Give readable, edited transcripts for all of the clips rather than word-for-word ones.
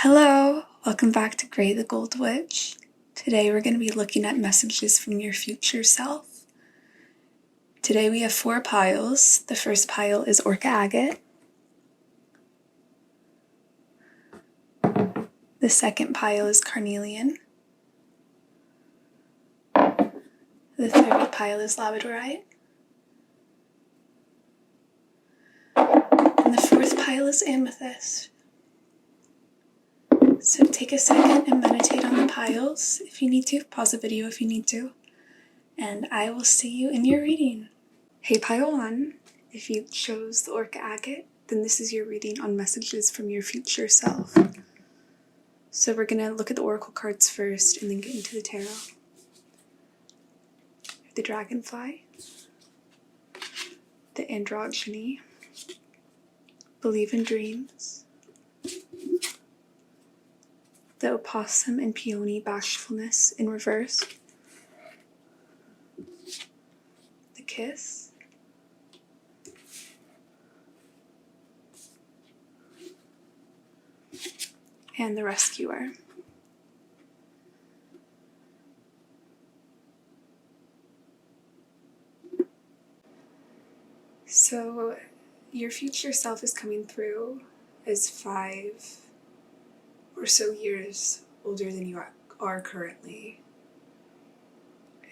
Hello, welcome back to Grey the Gold Witch. Today we're going to be looking at messages from your future self. Today we have 4 piles. The first pile is Orca Agate. The second pile is Carnelian. The third pile is Labradorite. And the fourth pile is Amethyst. So take a second and meditate on the piles if you need to. Pause the video if you need to. And I will see you in your reading. Hey pile 1, if you chose the Orca Agate, then this is your reading on messages from your future self. So we're going to look at the oracle cards first and then get into the tarot. The Dragonfly, the Androgyny, Believe in Dreams, the Opossum and Peony Bashfulness in reverse, the Kiss, and the Rescuer. So your future self is coming through as 5 or so years older than you are currently.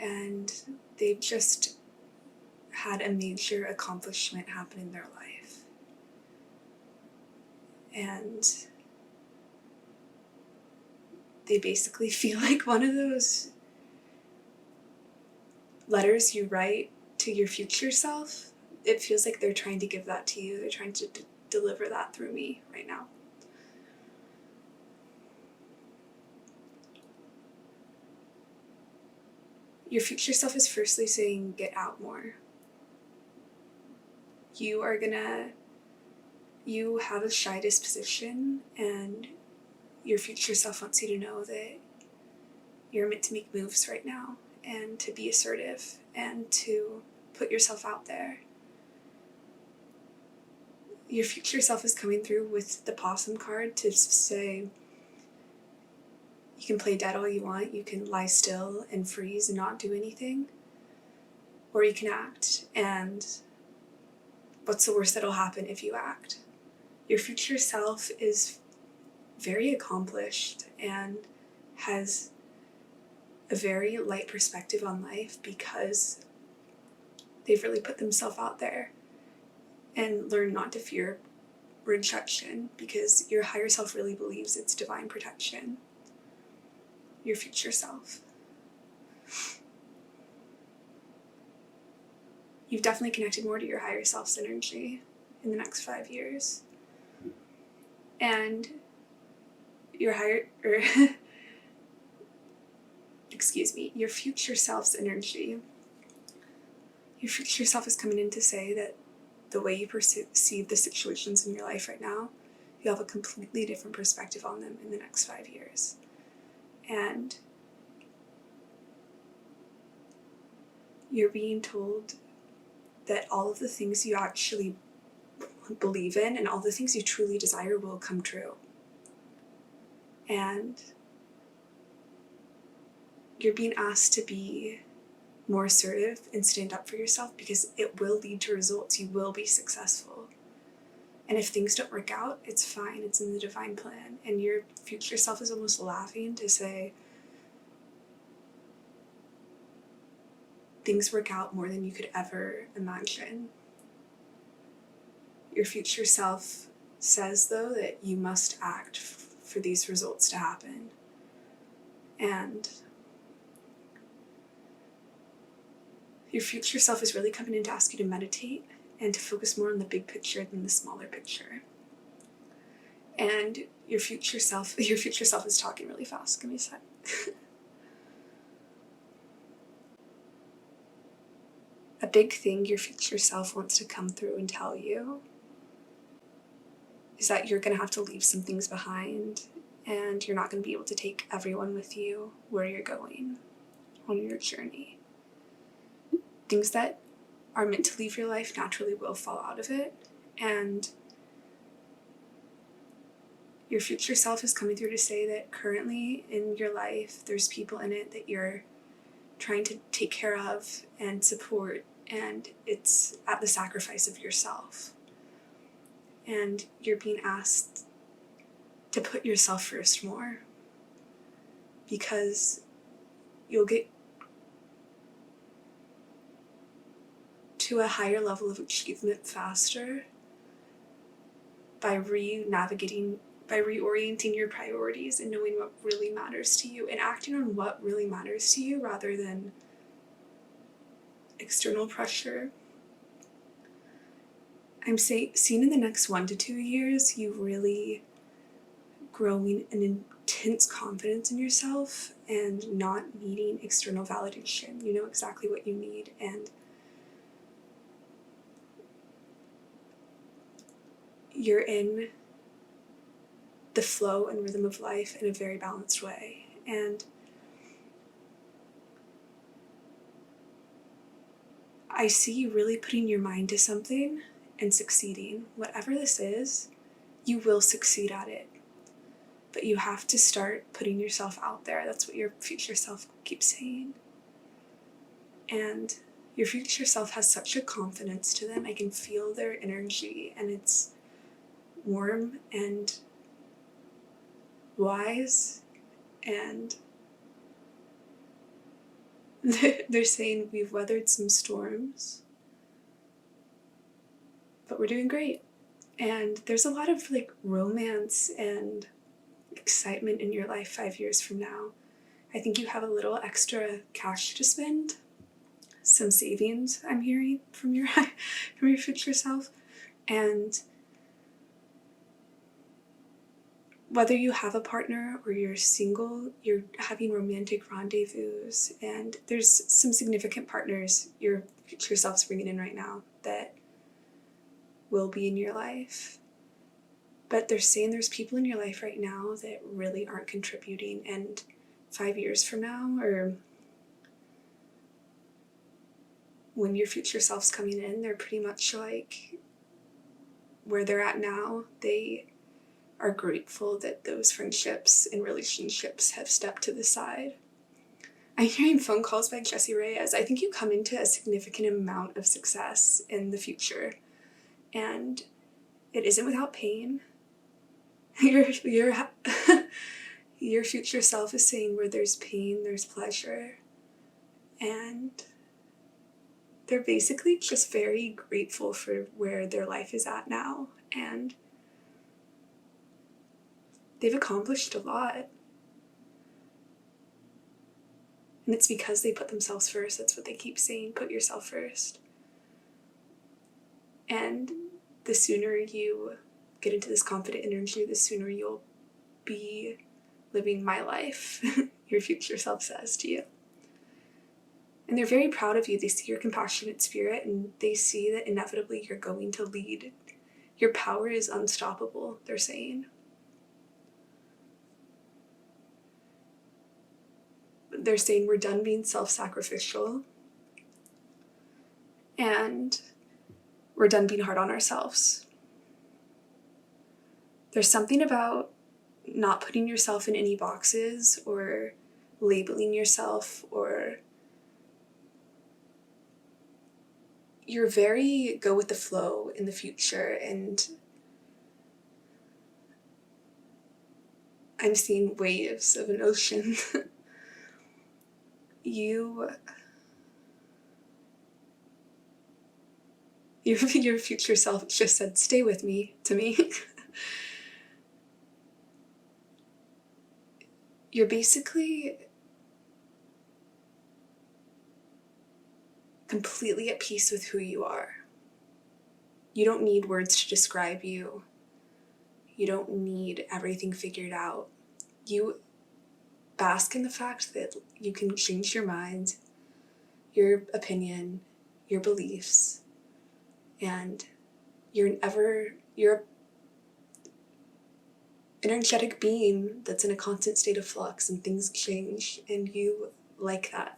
And they've just had a major accomplishment happen in their life. And they basically feel like one of those letters you write to your future self. It feels like they're trying to give that to you. They're trying to deliver that through me right now. Your future self is firstly saying, get out more. You have a shy disposition, and your future self wants you to know that you're meant to make moves right now and to be assertive and to put yourself out there. Your future self is coming through with the Possum card to say, you can play dead all you want, you can lie still and freeze and not do anything, or you can act, and what's the worst that'll happen if you act? Your future self is very accomplished and has a very light perspective on life because they've really put themselves out there and learned not to fear rejection because your higher self really believes it's divine protection. Your future self. You've definitely connected more to your higher self's energy in the next 5 years. And your future self's energy. Your future self is coming in to say that the way you perceive the situations in your life right now, you have a completely different perspective on them in the next 5 years. And you're being told that all of the things you actually believe in and all the things you truly desire will come true. And you're being asked to be more assertive and stand up for yourself because it will lead to results. You will be successful. And if things don't work out, it's fine. It's in the divine plan. And your future self is almost laughing to say, things work out more than you could ever imagine. Your future self says, though, that you must act for these results to happen. And your future self is really coming in to ask you to meditate and to focus more on the big picture than the smaller picture. And your future self is talking really fast. Give me a sec. A big thing your future self wants to come through and tell you is that you're going to have to leave some things behind, and you're not going to be able to take everyone with you where you're going on your journey. Things that are meant to leave your life naturally will fall out of it, and Your future self is coming through to say that currently in your life, there's people in it that you're trying to take care of and support, and it's at the sacrifice of yourself. And you're being asked to put yourself first more, because you'll get to a higher level of achievement faster by reorienting your priorities and knowing what really matters to you and acting on what really matters to you rather than external pressure. I'm seeing in the next 1 to 2 years you really growing an intense confidence in yourself and not needing external validation. You know exactly what you need, and you're in the flow and rhythm of life in a very balanced way. And I see you really putting your mind to something and succeeding. Whatever this is, you will succeed at it. But you have to start putting yourself out there. That's what your future self keeps saying. And your future self has such a confidence to them. I can feel their energy, and it's warm and wise, and they're saying we've weathered some storms, but we're doing great. And there's a lot of like romance and excitement in your life 5 years from now. I think you have a little extra cash to spend, some savings I'm hearing from your future self, and whether you have a partner or you're single, you're having romantic rendezvous, and there's some significant partners your future self's bringing in right now that will be in your life. But they're saying there's people in your life right now that really aren't contributing, and 5 years from now, or when your future self's coming in, they're pretty much like where they're at now. They are grateful that those friendships and relationships have stepped to the side. I'm hearing phone calls by Jesse Reyes. I think you come into a significant amount of success in the future, and it isn't without pain. Your future self is saying where there's pain, there's pleasure, and they're basically just very grateful for where their life is at now, and they've accomplished a lot. And it's because they put themselves first. That's what they keep saying, put yourself first. And the sooner you get into this confident energy, the sooner you'll be living my life, your future self says to you. And they're very proud of you. They see your compassionate spirit, and they see that inevitably you're going to lead. Your power is unstoppable, they're saying. They're saying we're done being self-sacrificial, and we're done being hard on ourselves. There's something about not putting yourself in any boxes or labeling yourself, or you're very go with the flow in the future. And I'm seeing waves of an ocean. Your future self just said, stay with me, to me. You're basically completely at peace with who you are. You don't need words to describe you. You don't need everything figured out. You bask in the fact that you can change your mind, your opinion, your beliefs, and you're an energetic being that's in a constant state of flux, and things change, and you like that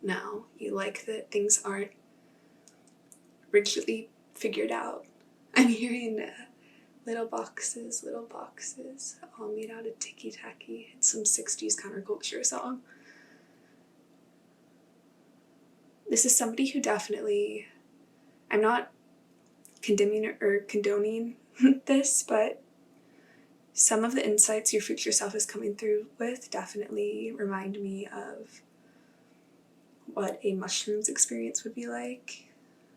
now. You like that things aren't rigidly figured out. I'm hearing little boxes, all made out of ticky-tacky. It's some 60s counterculture song. This is somebody who definitely, I'm not condemning or condoning this, but some of the insights your future self is coming through with definitely remind me of what a mushrooms experience would be like,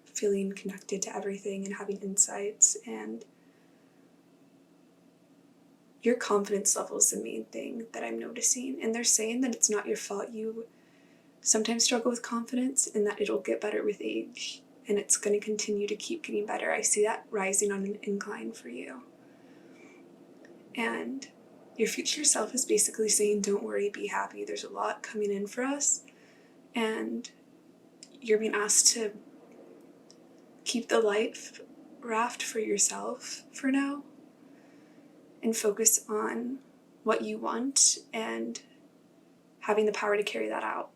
feeling connected to everything and having insights. And your confidence level is the main thing that I'm noticing. And they're saying that it's not your fault. You sometimes struggle with confidence and that it'll get better with age. And it's going to continue to keep getting better. I see that rising on an incline for you. And your future self is basically saying, don't worry, be happy. There's a lot coming in for us. And you're being asked to keep the life raft for yourself for now and focus on what you want and having the power to carry that out.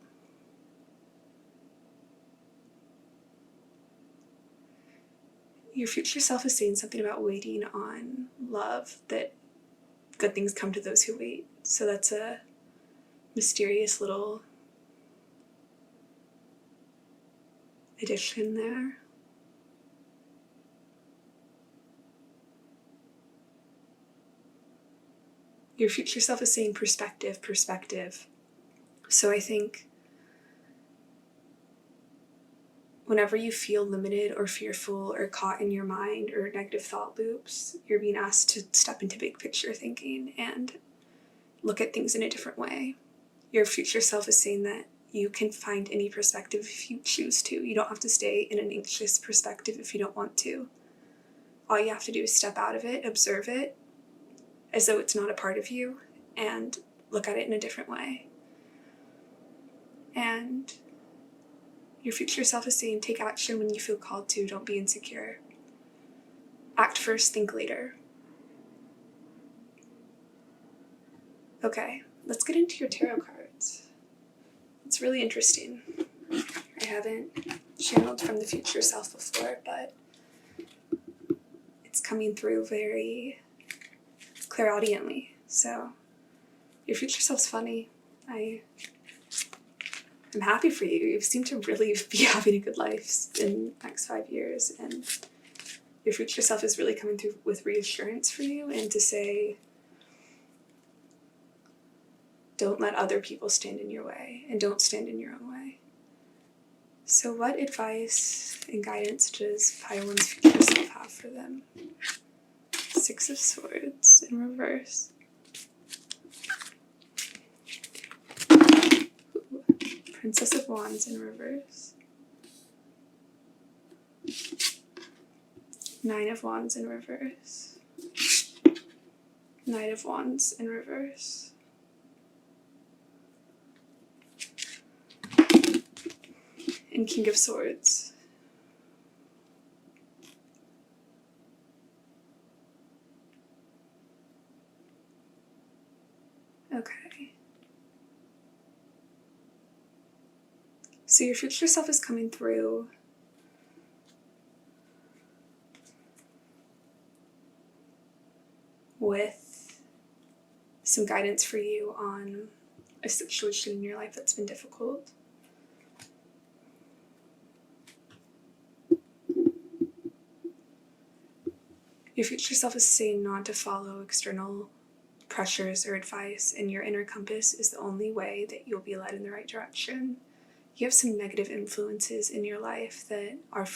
Your future self is saying something about waiting on love, that good things come to those who wait. So that's a mysterious little addition there. Your future self is saying perspective. So I think whenever you feel limited or fearful or caught in your mind or negative thought loops, you're being asked to step into big picture thinking and look at things in a different way. Your future self is saying that you can find any perspective if you choose to. You don't have to stay in an anxious perspective if you don't want to. All you have to do is step out of it, observe it, as though it's not a part of you, and look at it in a different way. And your future self is saying, take action when you feel called to. Don't be insecure. Act first, think later. Okay, let's get into your tarot cards. It's really interesting. I haven't channeled from the future self before, but it's coming through very clairaudiently. So your future self's funny. I'm happy for you. You seem to really be having a good life in the next 5 years, and your future self is really coming through with reassurance for you and to say, don't let other people stand in your way, and don't stand in your own way. So what advice and guidance does Pile 1's future self have for them? 6 of Swords in reverse. Princess of Wands in reverse. 9 of Wands in reverse. Knight of Wands in reverse. And King of Swords. Okay. So your future self is coming through with some guidance for you on a situation in your life that's been difficult. Your future self is saying not to follow external pressures or advice, and your inner compass is the only way that you'll be led in the right direction. You have some negative influences in your life that are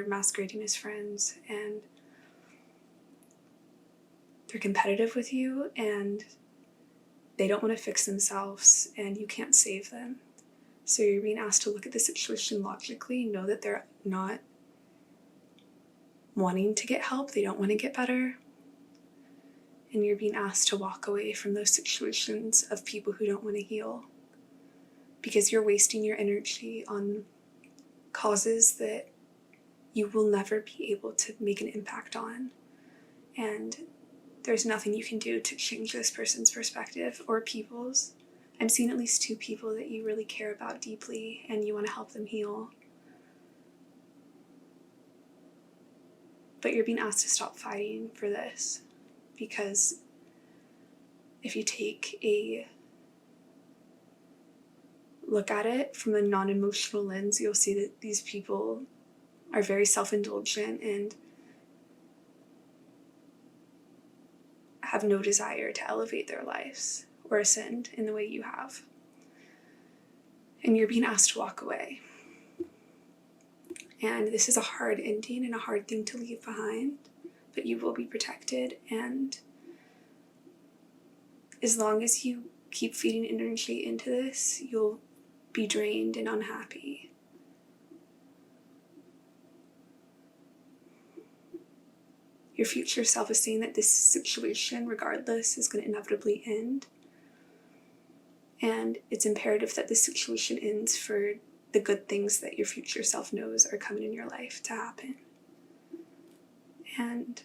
masquerading as friends, and they're competitive with you, and they don't want to fix themselves, and you can't save them. So you're being asked to look at the situation logically, know that they're not wanting to get help, they don't want to get better, and you're being asked to walk away from those situations of people who don't want to heal, because you're wasting your energy on causes that you will never be able to make an impact on. And there's nothing you can do to change this person's perspective or people's. I'm seeing at least 2 people that you really care about deeply and you want to help them heal. But you're being asked to stop fighting for this, because if you take a look at it from a non-emotional lens, you'll see that these people are very self-indulgent and have no desire to elevate their lives or ascend in the way you have. And you're being asked to walk away. And this is a hard ending and a hard thing to leave behind, but you will be protected. And as long as you keep feeding energy into this, you'll be drained and unhappy. Your future self is saying that this situation, regardless, is going to inevitably end. And it's imperative that this situation ends for the good things that your future self knows are coming in your life to happen. And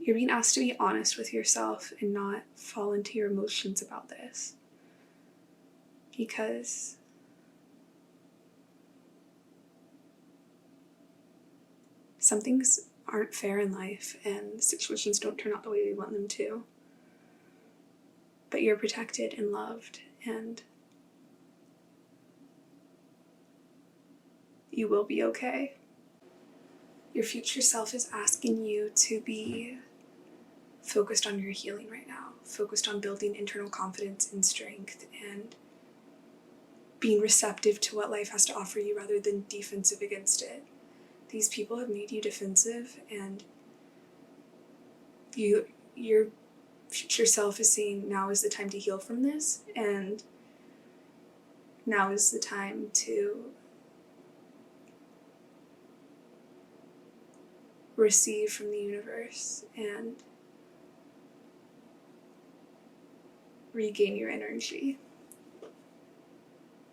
you're being asked to be honest with yourself and not fall into your emotions about this. Because some things aren't fair in life and situations don't turn out the way we want them to. But you're protected and loved, and you will be okay. Your future self is asking you to be focused on your healing right now, focused on building internal confidence and strength, and being receptive to what life has to offer you rather than defensive against it. These people have made you defensive, and your future self is saying now is the time to heal from this, and now is the time to receive from the universe and regain your energy.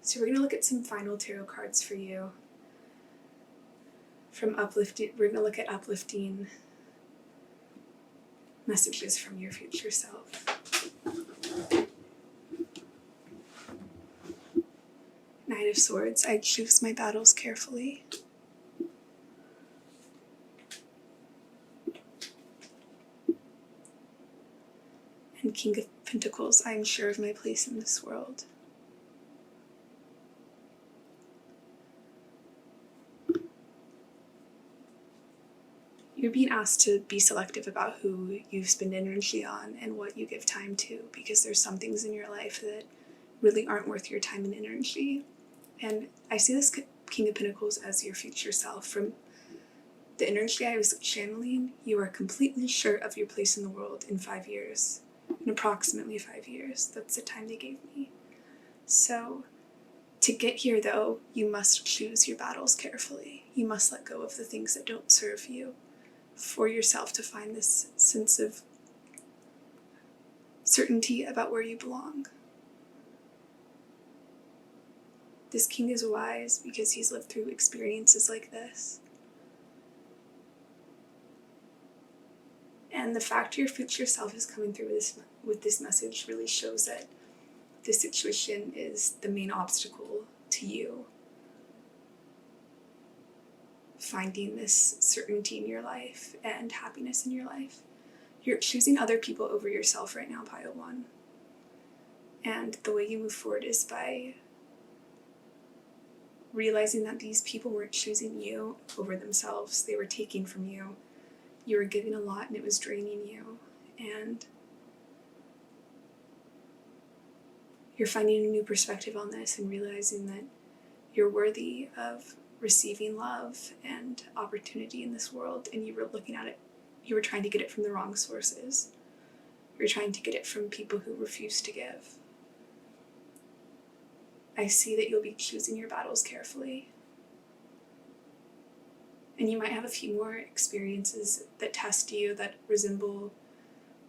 So we're going to look at some final tarot cards for you. We're going to look at uplifting messages from your future self. Knight of Swords, I choose my battles carefully. And King of Pentacles, I am sure of my place in this world. You're being asked to be selective about who you spend energy on and what you give time to, because there's some things in your life that really aren't worth your time and energy. And I see this King of Pentacles as your future self. From the energy I was channeling, you are completely sure of your place in the world in 5 years. In approximately 5 years. That's the time they gave me. So, to get here though, you must choose your battles carefully. You must let go of the things that don't serve you for yourself to find this sense of certainty about where you belong. This king is wise because he's lived through experiences like this. And the fact your future self is coming through with this message really shows that this situation is the main obstacle to you finding this certainty in your life and happiness in your life. You're choosing other people over yourself right now, Pile 1. And the way you move forward is by realizing that these people weren't choosing you over themselves. They were taking from you. You were giving a lot and it was draining you. And you're finding a new perspective on this and realizing that you're worthy of receiving love and opportunity in this world, and you were looking at it, you were trying to get it from the wrong sources. You're trying to get it from people who refuse to give. I see that you'll be choosing your battles carefully. And you might have a few more experiences that test you, that resemble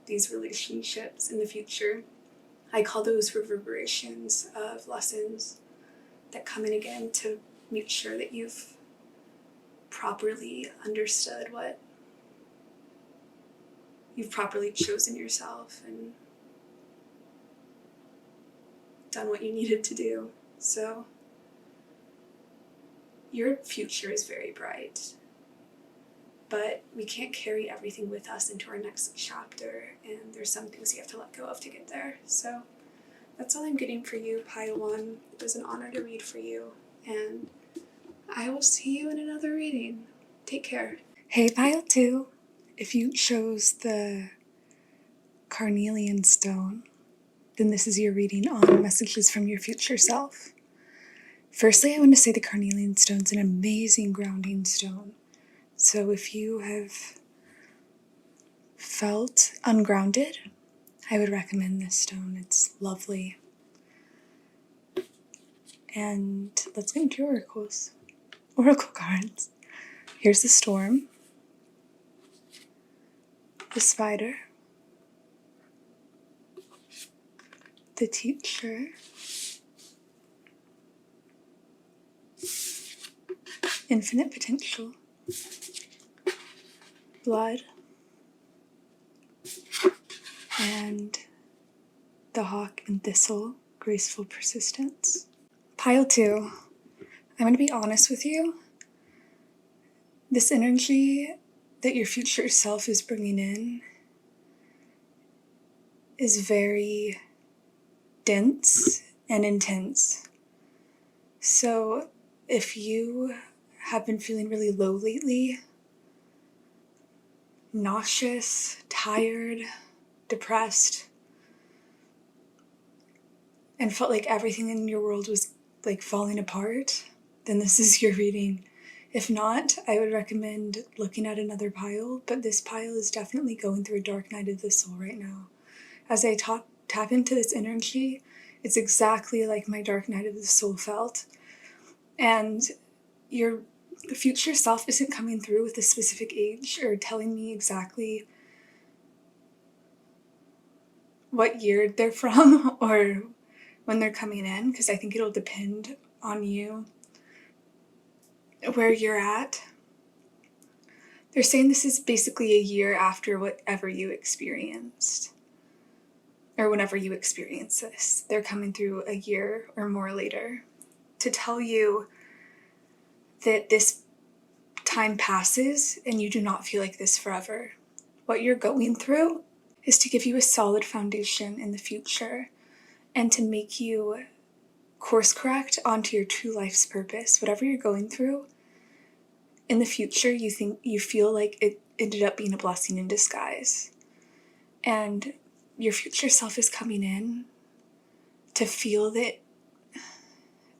these relationships in the future. I call those reverberations of lessons that come in again to make sure that you've properly understood what you've properly chosen yourself and done what you needed to do. So Your future is very bright, but we can't carry everything with us into our next chapter, and there's some things you have to let go of to get there. So that's all I'm getting for you, Pile 1. It was an honor to read for you, and I will see you in another reading. Take care. Hey, Pile 2. If you chose the carnelian stone, then this is your reading on messages from your future self. Firstly, I want to say the carnelian stone's an amazing grounding stone. So if you have felt ungrounded, I would recommend this stone. It's lovely. And let's get into oracles. Oracle cards. Here's the storm, the spider, the teacher, infinite potential, blood, and the hawk and thistle, graceful persistence. Pile 2, I'm going to be honest with you. This energy that your future self is bringing in is very dense and intense. So if you have been feeling really low lately, nauseous, tired, depressed, and felt like everything in your world was like falling apart, then this is your reading. If not, I would recommend looking at another pile, but this pile is definitely going through a dark night of the soul right now. As I tap into this energy, it's exactly like my dark night of the soul felt. And your future self isn't coming through with a specific age or telling me exactly what year they're from or when they're coming in, because I think it'll depend on you where you're at. They're saying this is basically a year after whatever you experienced, or whenever you experience this. They're coming through a year or more later to tell you that this time passes and you do not feel like this forever. What you're going through is to give you a solid foundation in the future and to make you course correct onto your true life's purpose. Whatever you're going through, in the future, you feel like it ended up being a blessing in disguise. And your future self is coming in to feel that,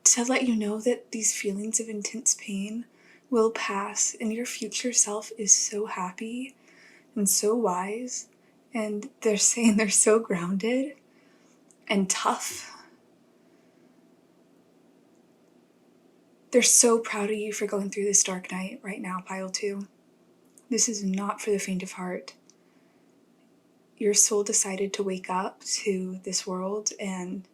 to let you know that these feelings of intense pain will pass, and your future self is so happy and so wise, and they're saying they're so grounded and tough. They're so proud of you for going through this dark night right now, Pile 2. This is not for the faint of heart. Your soul decided to wake up to this world, and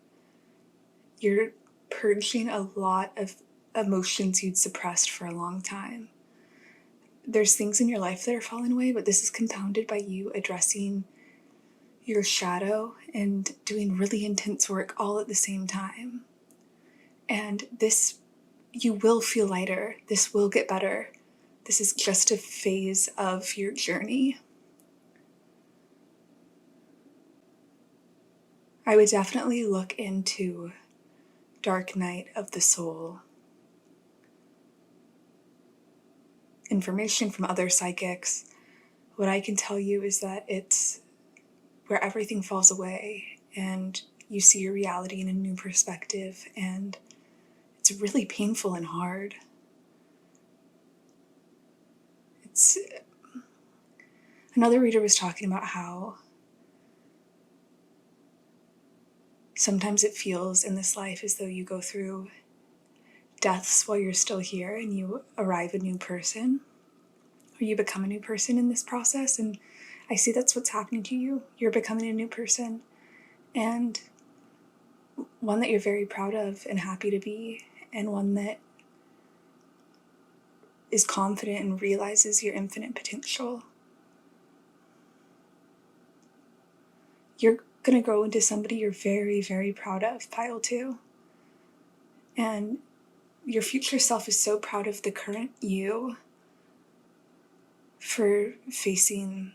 you're purging a lot of emotions you'd suppressed for a long time. There's things in your life that are falling away, but this is compounded by you addressing your shadow and doing really intense work all at the same time. And this, you will feel lighter. This will get better. This is just a phase of your journey. I would definitely look into Dark Night of the Soul. Information from other psychics. What I can tell you is that it's where everything falls away and you see your reality in a new perspective, and it's really painful and hard. Another reader was talking about how sometimes it feels in this life as though you go through deaths while you're still here and you arrive a new person, or you become a new person in this process. And I see that's what's happening to you. You're becoming a new person, and one that you're very proud of and happy to be, and one that is confident and realizes your infinite potential. You're going to grow into somebody you're very, very proud of, Pile 2. And your future self is so proud of the current you for facing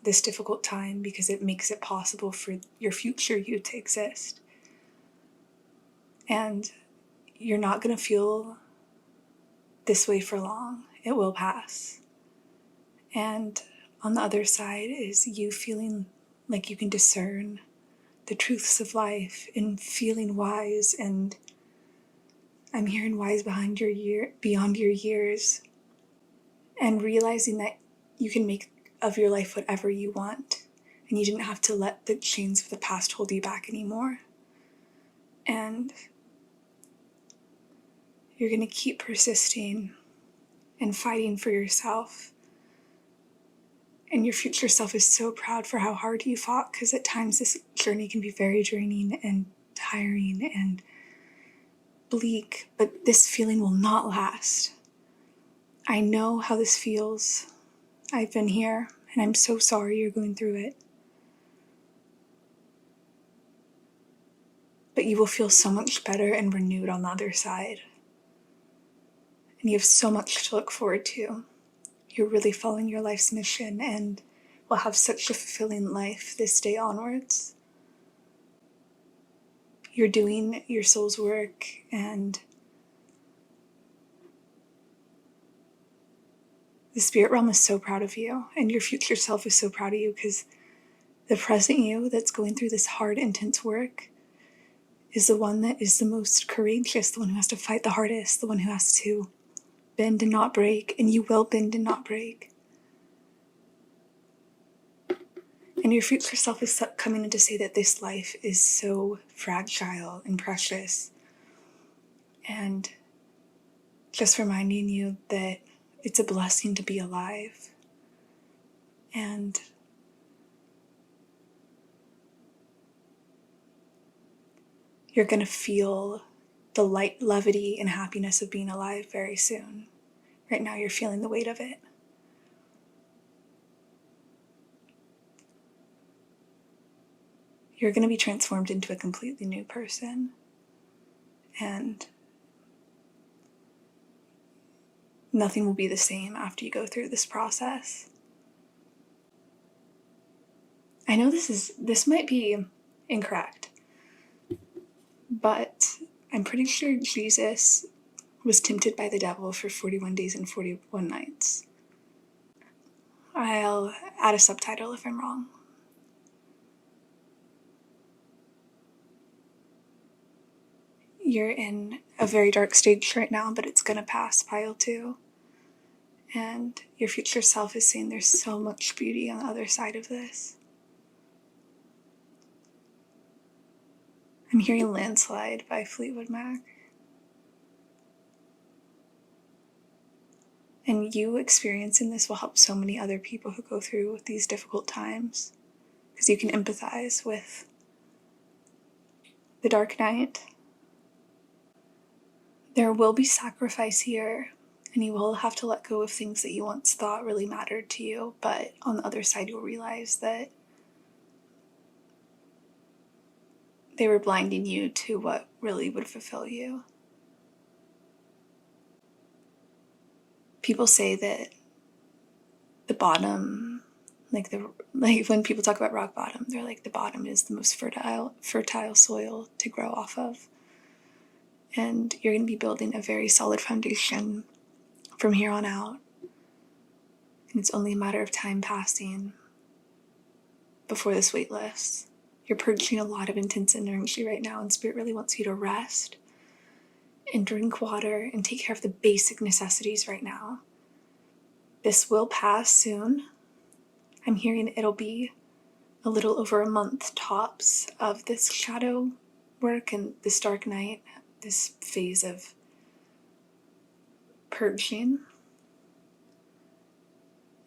this difficult time, because it makes it possible for your future you to exist. And you're not going to feel this way for long. It will pass. And on the other side is you feeling like you can discern the truths of life and feeling wise, and I'm hearing wise beyond your years, and realizing that you can make of your life whatever you want, and you didn't have to let the chains of the past hold you back anymore. And you're going to keep persisting and fighting for yourself. And your future self is so proud for how hard you fought, because at times this journey can be very draining and tiring and bleak, but this feeling will not last. I know how this feels. I've been here, and I'm so sorry you're going through it. But you will feel so much better and renewed on the other side. And you have so much to look forward to. You're really following your life's mission and will have such a fulfilling life this day onwards. You're doing your soul's work, and the spirit realm is so proud of you, and your future self is so proud of you, because the present you that's going through this hard, intense work is the one that is the most courageous, the one who has to fight the hardest, the one who has to bend and not break, and you will bend and not break. And your future self is coming in to say that this life is so fragile and precious, and just reminding you that it's a blessing to be alive. And you're going to feel the light, levity, and happiness of being alive very soon. Right now you're feeling the weight of it. You're going to be transformed into a completely new person. And nothing will be the same after you go through this process. I know this might be incorrect, but I'm pretty sure Jesus was tempted by the devil for 41 days and 41 nights. I'll add a subtitle if I'm wrong. You're in a very dark stage right now, but it's going to pass, pile 2. And your future self is saying there's so much beauty on the other side of this. I'm hearing Landslide by Fleetwood Mac. And you experiencing this will help so many other people who go through these difficult times, because you can empathize with the dark night. There will be sacrifice here, and you will have to let go of things that you once thought really mattered to you, but on the other side you'll realize that they were blinding you to what really would fulfill you. People say that the bottom, like when people talk about rock bottom, they're like, the bottom is the most fertile soil to grow off of. And you're going to be building a very solid foundation from here on out. And it's only a matter of time passing before this weight lifts. You're purging a lot of intense energy right now, and Spirit really wants you to rest and drink water and take care of the basic necessities right now. This will pass soon. I'm hearing it'll be a little over a month tops of this shadow work and this dark night, this phase of purging.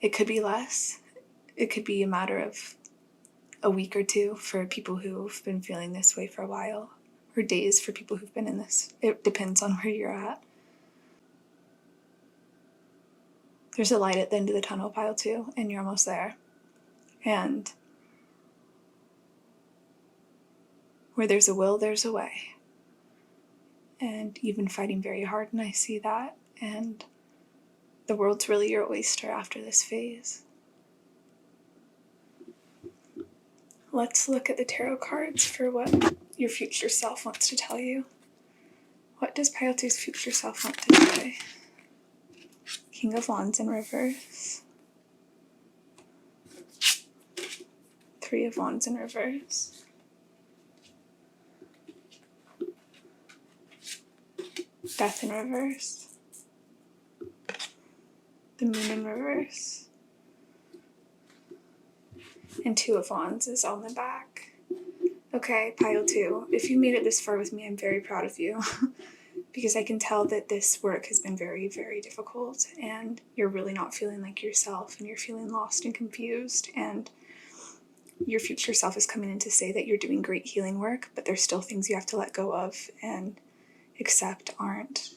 It could be less. It could be a matter of a week or 2 for people who've been feeling this way for a while, or days for people who've been in this. It depends on where you're at. There's a light at the end of the tunnel, pile 2, and you're almost there. And where there's a will, there's a way. and you've been fighting very hard, and I see that, and the world's really your oyster after this phase. Let's look at the tarot cards for what your future self wants to tell you. What does Pile 2's future self want to say? King of Wands in reverse. Three of Wands in reverse. Death in reverse. The Moon in reverse. And Two of Wands is on the back. Okay, Pile 2, if you made it this far with me, I'm very proud of you. Because I can tell that this work has been very, very difficult, and you're really not feeling like yourself, and you're feeling lost and confused, and your future self is coming in to say that you're doing great healing work, but there's still things you have to let go of and accept aren't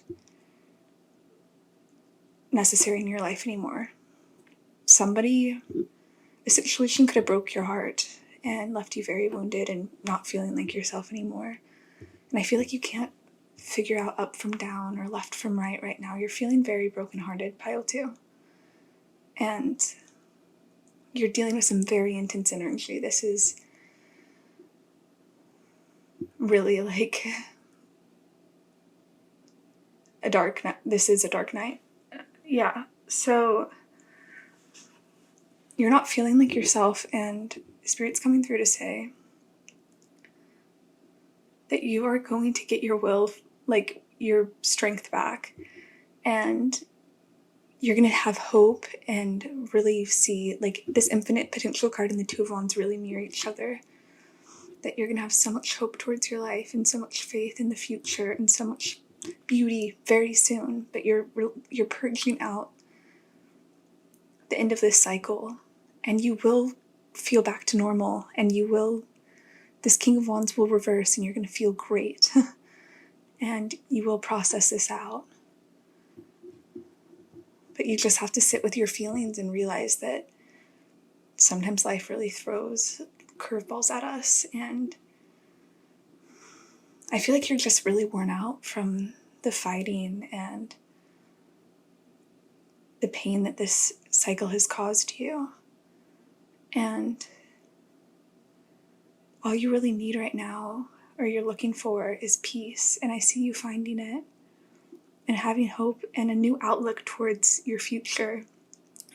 necessary in your life anymore. A situation could have broke your heart and left you very wounded and not feeling like yourself anymore. And I feel like you can't figure out up from down or left from right now. You're feeling very brokenhearted, Pile 2. And you're dealing with some very intense energy. This is really like a dark night. This is a dark night. Yeah, so you're not feeling like yourself, and Spirit's coming through to say that you are going to get your will, like your strength back, and you're going to have hope and really see like this infinite potential card and the Two of Wands really mirror each other. That you're going to have so much hope towards your life and so much faith in the future and so much beauty very soon, but you're purging out the end of this cycle, and you will feel back to normal, and this King of Wands will reverse, and you're going to feel great. And you will process this out. But you just have to sit with your feelings and realize that sometimes life really throws curveballs at us, and I feel like you're just really worn out from the fighting and the pain that this cycle has caused you. And all you really need right now, or you're looking for, is peace. And I see you finding it and having hope and a new outlook towards your future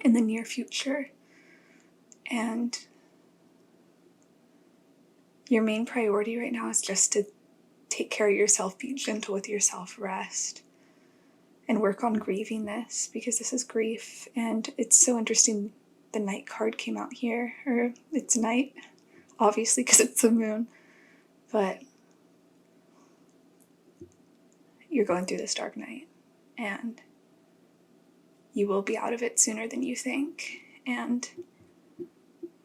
in the near future. And your main priority right now is just to take care of yourself, be gentle with yourself, rest, and work on grieving this, because this is grief. And it's so interesting, the Night card came out here, or it's night, obviously, because it's the moon, but you're going through this dark night, and you will be out of it sooner than you think. And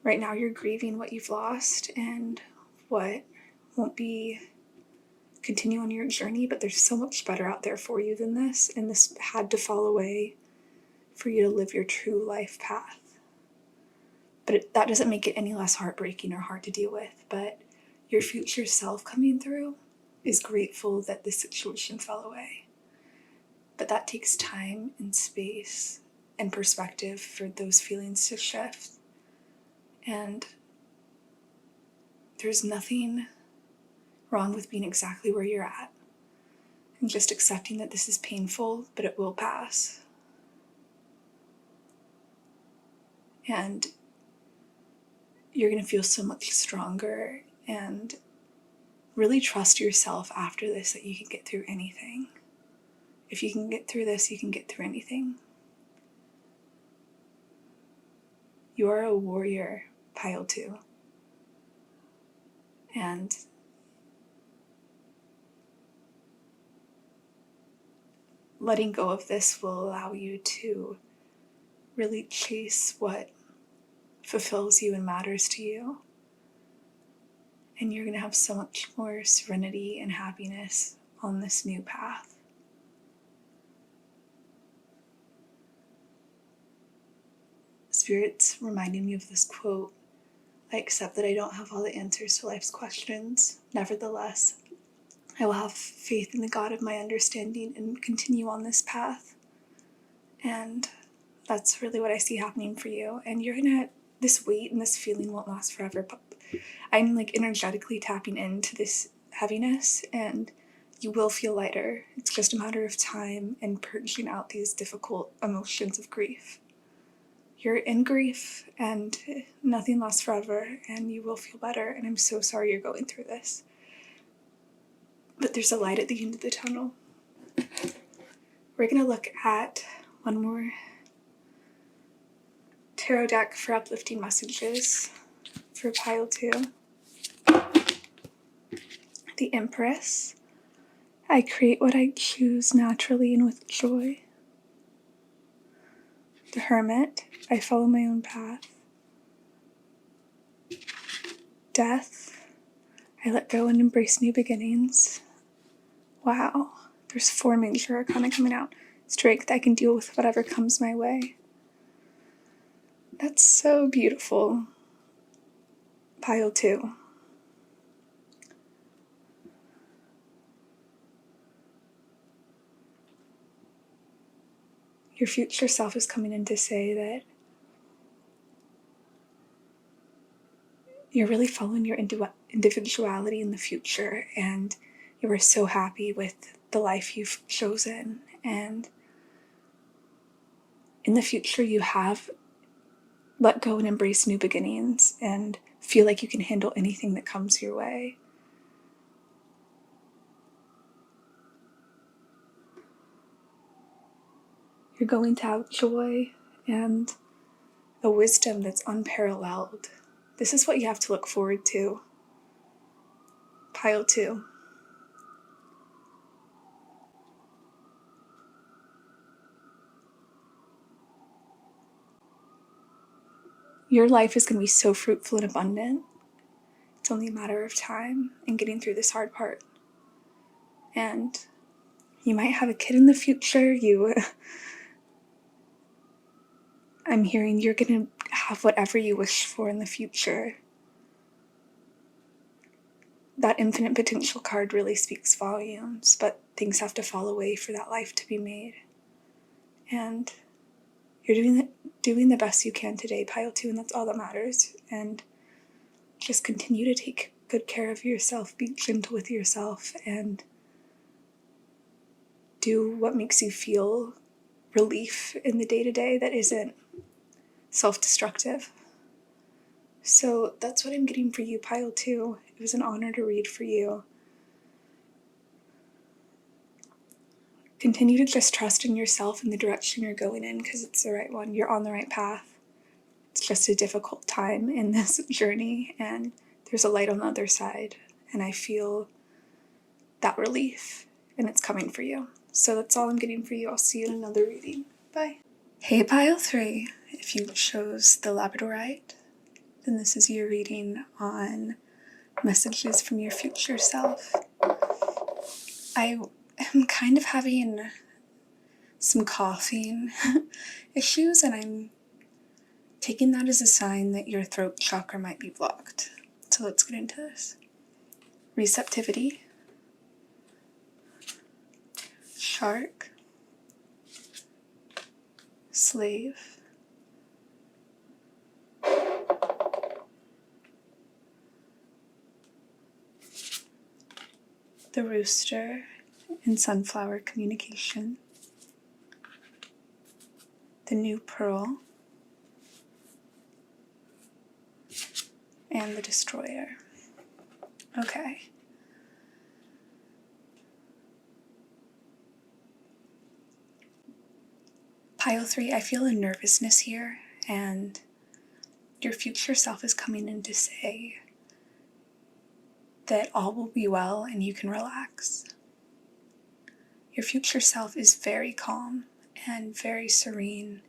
right now you're grieving what you've lost and what won't be continue on your journey, but there's so much better out there for you than this, and this had to fall away for you to live your true life path. But that doesn't make it any less heartbreaking or hard to deal with. But your future self coming through is grateful that this situation fell away. But that takes time and space and perspective for those feelings to shift. And there's nothing wrong with being exactly where you're at, and just accepting that this is painful, but it will pass. And you're going to feel so much stronger, and really trust yourself after this, that you can get through anything. If you can get through this, you can get through anything. You are a warrior, Pile 2. And letting go of this will allow you to really chase what fulfills you and matters to you. And you're going to have so much more serenity and happiness on this new path. Spirit's reminding me of this quote: I accept that I don't have all the answers to life's questions. Nevertheless, I will have faith in the God of my understanding and continue on this path. And that's really what I see happening for you. And this weight and this feeling won't last forever, but I'm like energetically tapping into this heaviness, and you will feel lighter. It's just a matter of time and purging out these difficult emotions of grief. You're in grief, and nothing lasts forever, and you will feel better, and I'm so sorry you're going through this. But there's a light at the end of the tunnel. We're going to look at one more tarot deck for uplifting messages for pile 2. The Empress. I create what I choose naturally and with joy. The Hermit. I follow my own path. Death. I let go and embrace new beginnings. Wow. There's 4 major arcana coming out. Strength. I can deal with whatever comes my way. That's so beautiful. Pile 2. Your future self is coming in to say that you're really following your individuality in the future, and you are so happy with the life you've chosen. And in the future, you have let go and embrace new beginnings and feel like you can handle anything that comes your way. You're going to have joy and a wisdom that's unparalleled. This is what you have to look forward to. Pile 2. Your life is going to be so fruitful and abundant. It's only a matter of time and getting through this hard part. And you might have a kid in the future. I'm hearing you're going to have whatever you wish for in the future. That infinite potential card really speaks volumes, but things have to fall away for that life to be made. And you're doing the best you can today, pile 2, and that's all that matters. And just continue to take good care of yourself, be gentle with yourself, and do what makes you feel relief in the day-to-day that isn't self-destructive. So that's what I'm getting for you, pile 2. It was an honor to read for you. Continue to just trust in yourself and the direction you're going in, because it's the right one. You're on the right path. It's just a difficult time in this journey, and there's a light on the other side, and I feel that relief, and it's coming for you. So that's all I'm getting for you. I'll see you in another reading. Bye. Hey, pile 3. If you chose the Labradorite, then this is your reading on messages from your future self. I am kind of having some coughing issues, and I'm taking that as a sign that your throat chakra might be blocked. So let's get into this. Receptivity. Shark. Slave. The rooster and sunflower communication. The new pearl. And the destroyer. Okay. Pile 3, I feel a nervousness here, and your future self is coming in to say that all will be well and you can relax. Your future self is very calm and very serene,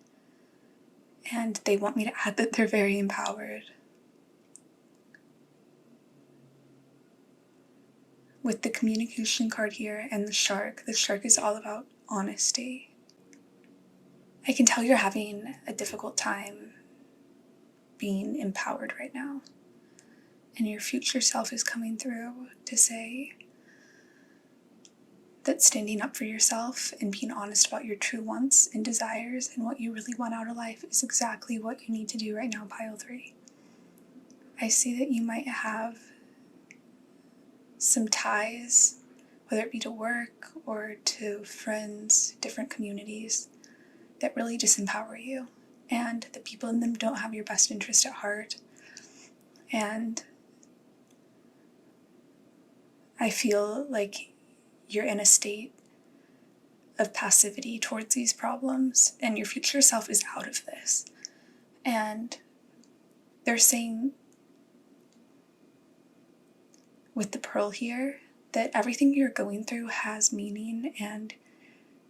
and they want me to add that they're very empowered. With the communication card here and the shark is all about honesty. I can tell you're having a difficult time being empowered right now. And your future self is coming through to say that standing up for yourself and being honest about your true wants and desires and what you really want out of life is exactly what you need to do right now, Pile 3. I see that you might have some ties, whether it be to work or to friends, different communities, that really disempower you. And the people in them don't have your best interest at heart. And I feel like you're in a state of passivity towards these problems, and your future self is out of this. And they're saying with the pearl here that everything you're going through has meaning, and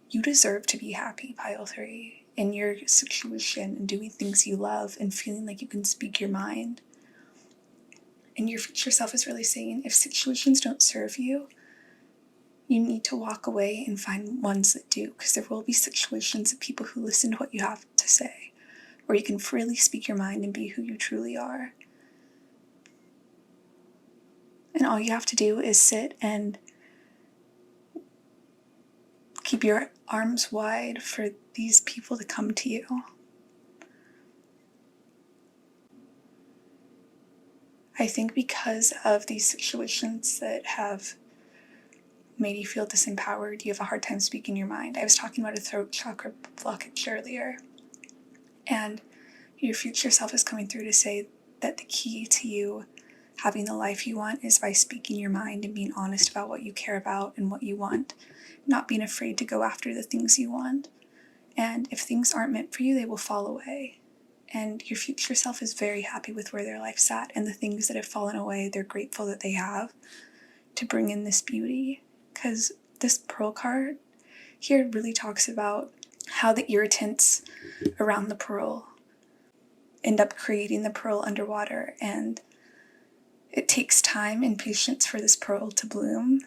you deserve to be happy, Pile 3, in your situation and doing things you love and feeling like you can speak your mind. And your future self is really saying, if situations don't serve you, you need to walk away and find ones that do, because there will be situations of people who listen to what you have to say, where you can freely speak your mind and be who you truly are. And all you have to do is sit and keep your arms wide for these people to come to you. I think because of these situations that have made you feel disempowered, you have a hard time speaking your mind. I was talking about a throat chakra blockage earlier, and your future self is coming through to say that the key to you having the life you want is by speaking your mind and being honest about what you care about and what you want, not being afraid to go after the things you want. And if things aren't meant for you, they will fall away. And your future self is very happy with where their life's at, and the things that have fallen away, they're grateful that they have to bring in this beauty. Because this pearl card here really talks about how the irritants around the pearl end up creating the pearl underwater, and it takes time and patience for this pearl to bloom.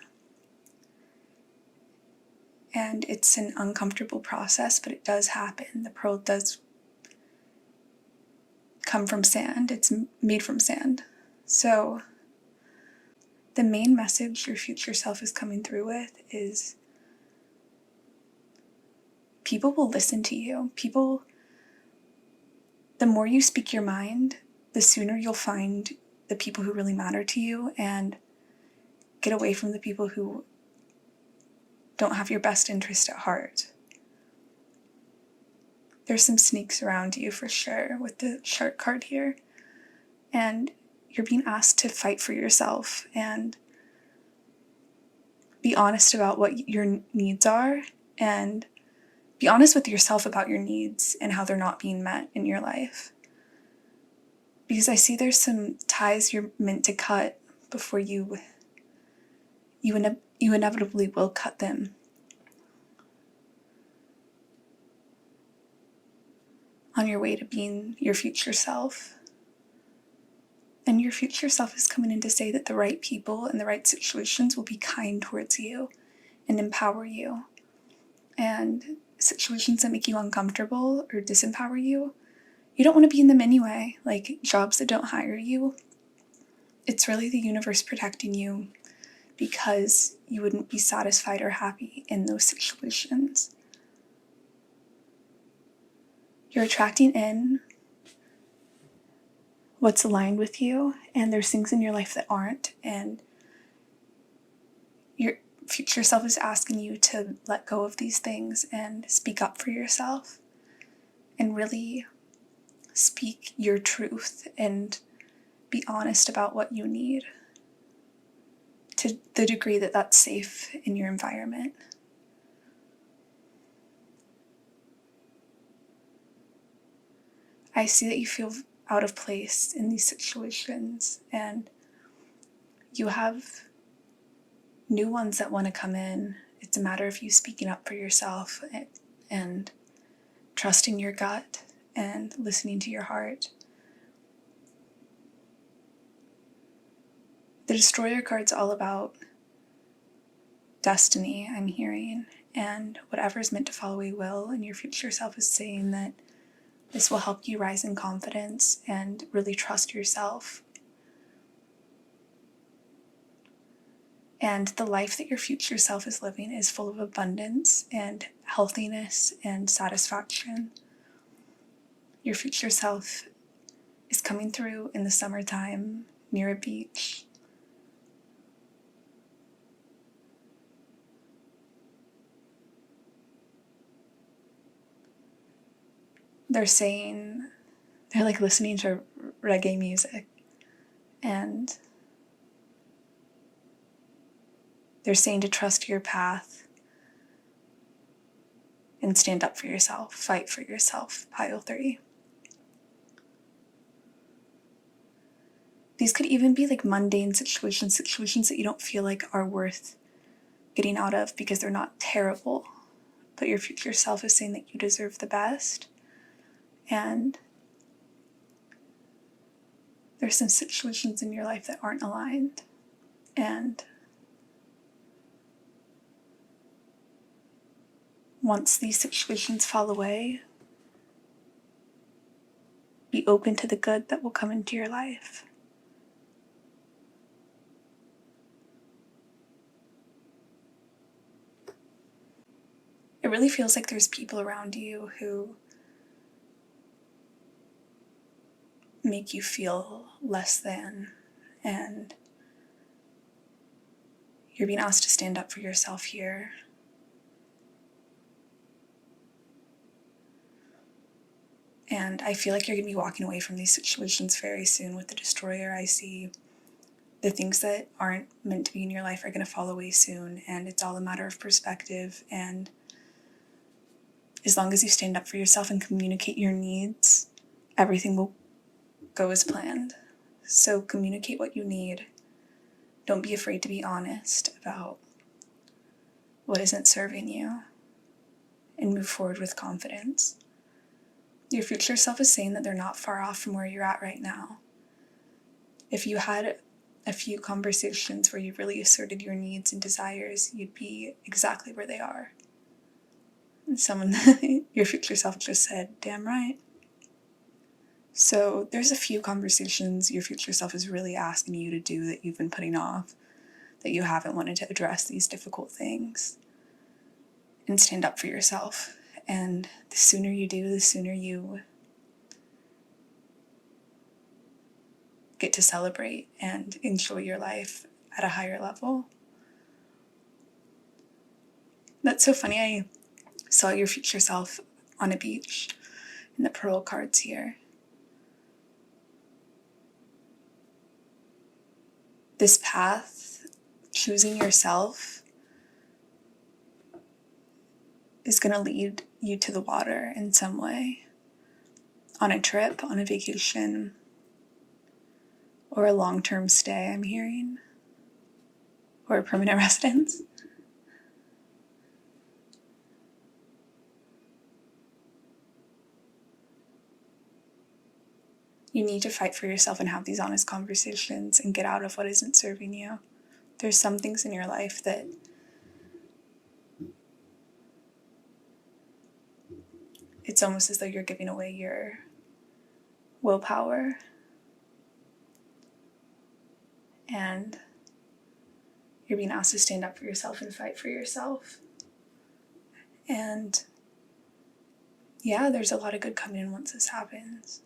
And it's an uncomfortable process, but it does happen. The pearl does come from sand. It's made from sand. So the main message your future self is coming through with is people will listen to you. The more you speak your mind, the sooner you'll find the people who really matter to you and get away from the people who don't have your best interest at heart. There's some sneaks around you for sure with the shark card here. And you're being asked to fight for yourself and be honest about what your needs are, and be honest with yourself about your needs and how they're not being met in your life. Because I see there's some ties you're meant to cut before you inevitably will cut them. On your way to being your future self. And your future self is coming in to say that the right people and the right situations will be kind towards you and empower you. And situations that make you uncomfortable or disempower you, you don't want to be in them anyway. Like jobs that don't hire you, it's really the universe protecting you because you wouldn't be satisfied or happy in those situations. You're attracting in what's aligned with you, and there's things in your life that aren't, and your future self is asking you to let go of these things and speak up for yourself and really speak your truth and be honest about what you need to the degree that that's safe in your environment. I see that you feel out of place in these situations, and you have new ones that want to come in. It's a matter of you speaking up for yourself and trusting your gut and listening to your heart. The Destroyer card's all about destiny, I'm hearing, and whatever is meant to fall away will, and your future self is saying that this will help you rise in confidence and really trust yourself. And the life that your future self is living is full of abundance and healthiness and satisfaction. Your future self is coming through in the summertime near a beach. They're like listening to reggae music, and they're saying to trust your path and stand up for yourself, fight for yourself, pile 3. These could even be like mundane situations that you don't feel like are worth getting out of because they're not terrible. But your future self is saying that you deserve the best. And there's some situations in your life that aren't aligned. And once these situations fall away, be open to the good that will come into your life. It really feels like there's people around you who make you feel less than, and you're being asked to stand up for yourself here. And I feel like you're going to be walking away from these situations very soon with the Destroyer. I see the things that aren't meant to be in your life are going to fall away soon, and it's all a matter of perspective. And as long as you stand up for yourself and communicate your needs, everything will go as planned. So communicate what you need. Don't be afraid to be honest about what isn't serving you, and move forward with confidence. Your future self is saying that they're not far off from where you're at right now. If you had a few conversations where you really asserted your needs and desires, you'd be exactly where they are. And your future self just said, damn right. So there's a few conversations your future self is really asking you to do that you've been putting off, that you haven't wanted to address these difficult things and stand up for yourself. And the sooner you do, the sooner you get to celebrate and enjoy your life at a higher level. That's so funny. I saw your future self on a beach in the Pearl cards here. This path, choosing yourself, is going to lead you to the water in some way. On a trip, on a vacation, or a long-term stay, I'm hearing. Or a permanent residence. You need to fight for yourself and have these honest conversations and get out of what isn't serving you. There's some things in your life that it's almost as though you're giving away your willpower. And you're being asked to stand up for yourself and fight for yourself. And yeah, there's a lot of good coming in once this happens.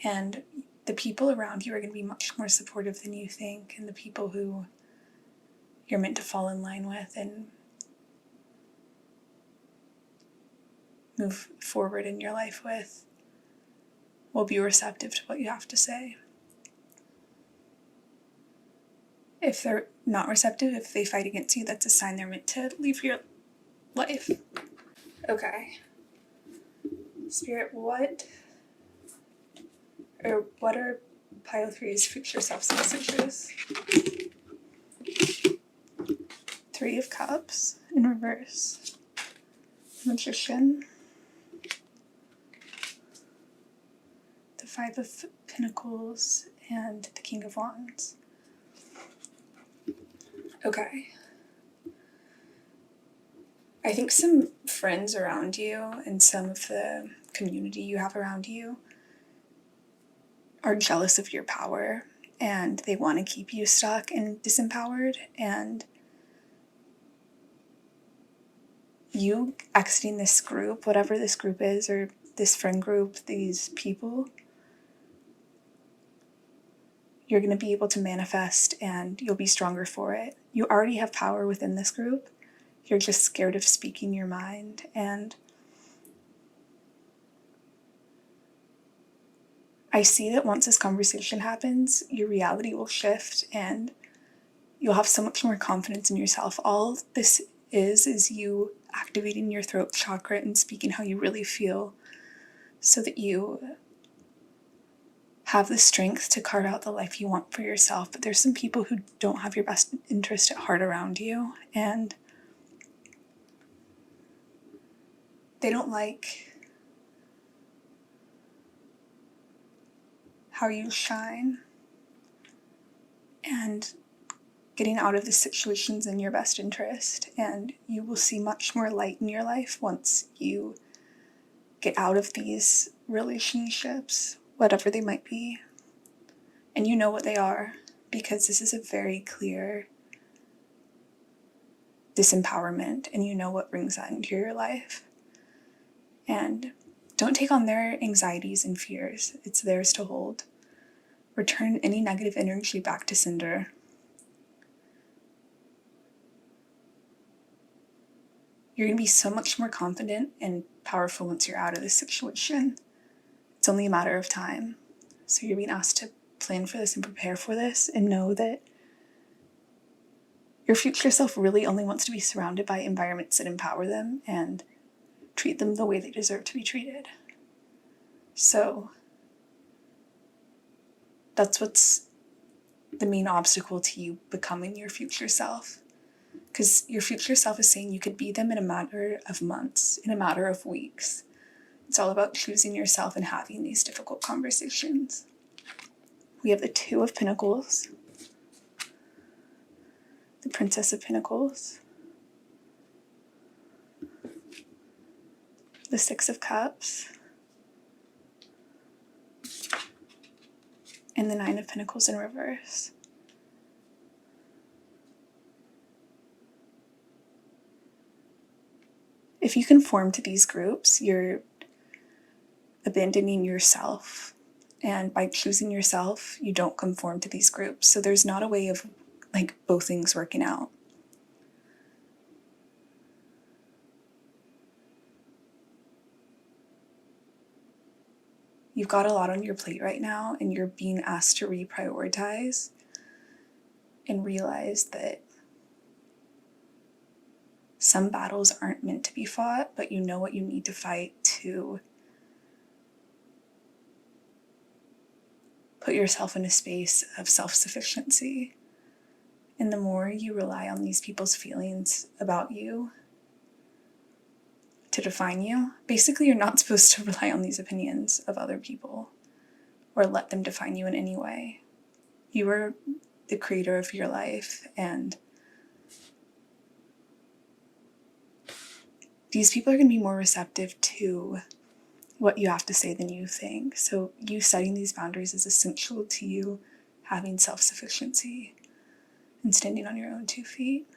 And the people around you are going to be much more supportive than you think, and the people who you're meant to fall in line with and move forward in your life with will be receptive to what you have to say. If they're not receptive, if they fight against you, that's a sign they're meant to leave your life. Okay. Spirit, what are pile 3's future self's messages? 3 of Cups in reverse. Magician. The 5 of Pentacles and the King of Wands. Okay. I think some friends around you and some of the community you have around you are jealous of your power and they want to keep you stuck and disempowered, and you exiting this group, whatever this group is, or this friend group, these people, you're going to be able to manifest and you'll be stronger for it. You already have power within this group. You're just scared of speaking your mind. And I see that once this conversation happens, your reality will shift and you'll have so much more confidence in yourself. All this is you activating your throat chakra and speaking how you really feel so that you have the strength to carve out the life you want for yourself. But there's some people who don't have your best interest at heart around you, and they don't like how you shine, and getting out of the situations in your best interest, and you will see much more light in your life once you get out of these relationships, whatever they might be. And you know what they are, because this is a very clear disempowerment, and you know what brings that into your life. And don't take on their anxieties and fears. It's theirs to hold. Return any negative energy back to sender. You're going to be so much more confident and powerful once you're out of this situation. It's only a matter of time. So you're being asked to plan for this and prepare for this, and know that your future self really only wants to be surrounded by environments that empower them and treat them the way they deserve to be treated. So that's what's the main obstacle to you becoming your future self. Because your future self is saying you could be them in a matter of months, in a matter of weeks. It's all about choosing yourself and having these difficult conversations. We have the Two of Pentacles, the Princess of Pentacles, the Six of Cups, and the Nine of Pentacles in reverse. If you conform to these groups, you're abandoning yourself. And by choosing yourself, you don't conform to these groups. So there's not a way of both things working out. You've got a lot on your plate right now, and you're being asked to reprioritize and realize that some battles aren't meant to be fought, but you know what you need to fight to put yourself in a space of self-sufficiency. And the more you rely on these people's feelings about you to define you, basically you're not supposed to rely on these opinions of other people or let them define you in any way. You are the creator of your life, and these people are going to be more receptive to what you have to say than you think. So you setting these boundaries is essential to you having self-sufficiency and standing on your own 2 feet.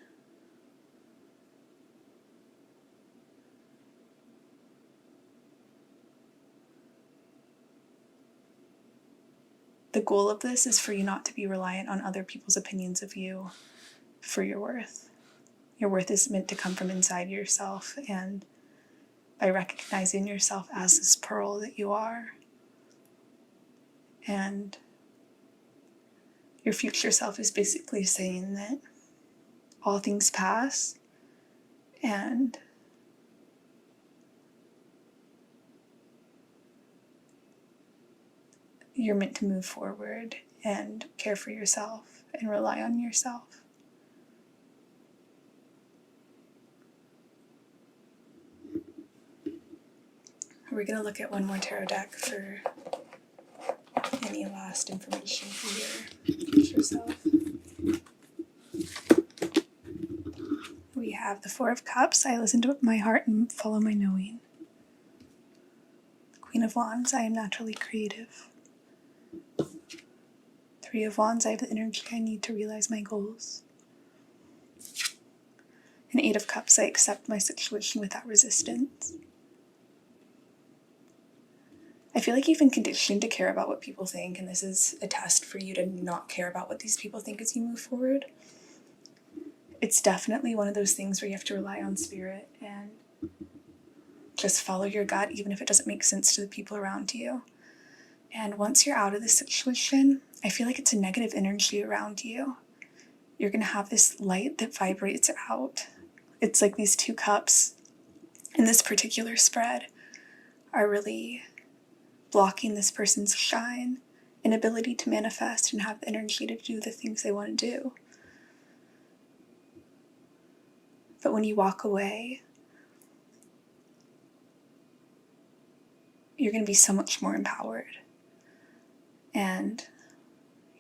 The goal of this is for you not to be reliant on other people's opinions of you for your worth. Your worth is meant to come from inside yourself, and by recognizing yourself as this pearl that you are. And your future self is basically saying that all things pass, and you're meant to move forward and care for yourself and rely on yourself. We're going to look at one more tarot deck for any last information for your future self. We have the Four of Cups. I listen to my heart and follow my knowing. The Queen of Wands. I am naturally creative. Three of Wands, I have the energy I need to realize my goals. And Eight of Cups, I accept my situation without resistance. I feel like you've been conditioned to care about what people think, and this is a test for you to not care about what these people think as you move forward. It's definitely one of those things where you have to rely on spirit and just follow your gut, even if it doesn't make sense to the people around you. And once you're out of this situation, I feel like it's a negative energy around you. You're going to have this light that vibrates out. It's like these two cups in this particular spread are really blocking this person's shine and ability to manifest and have the energy to do the things they want to do. But when you walk away, you're going to be so much more empowered. And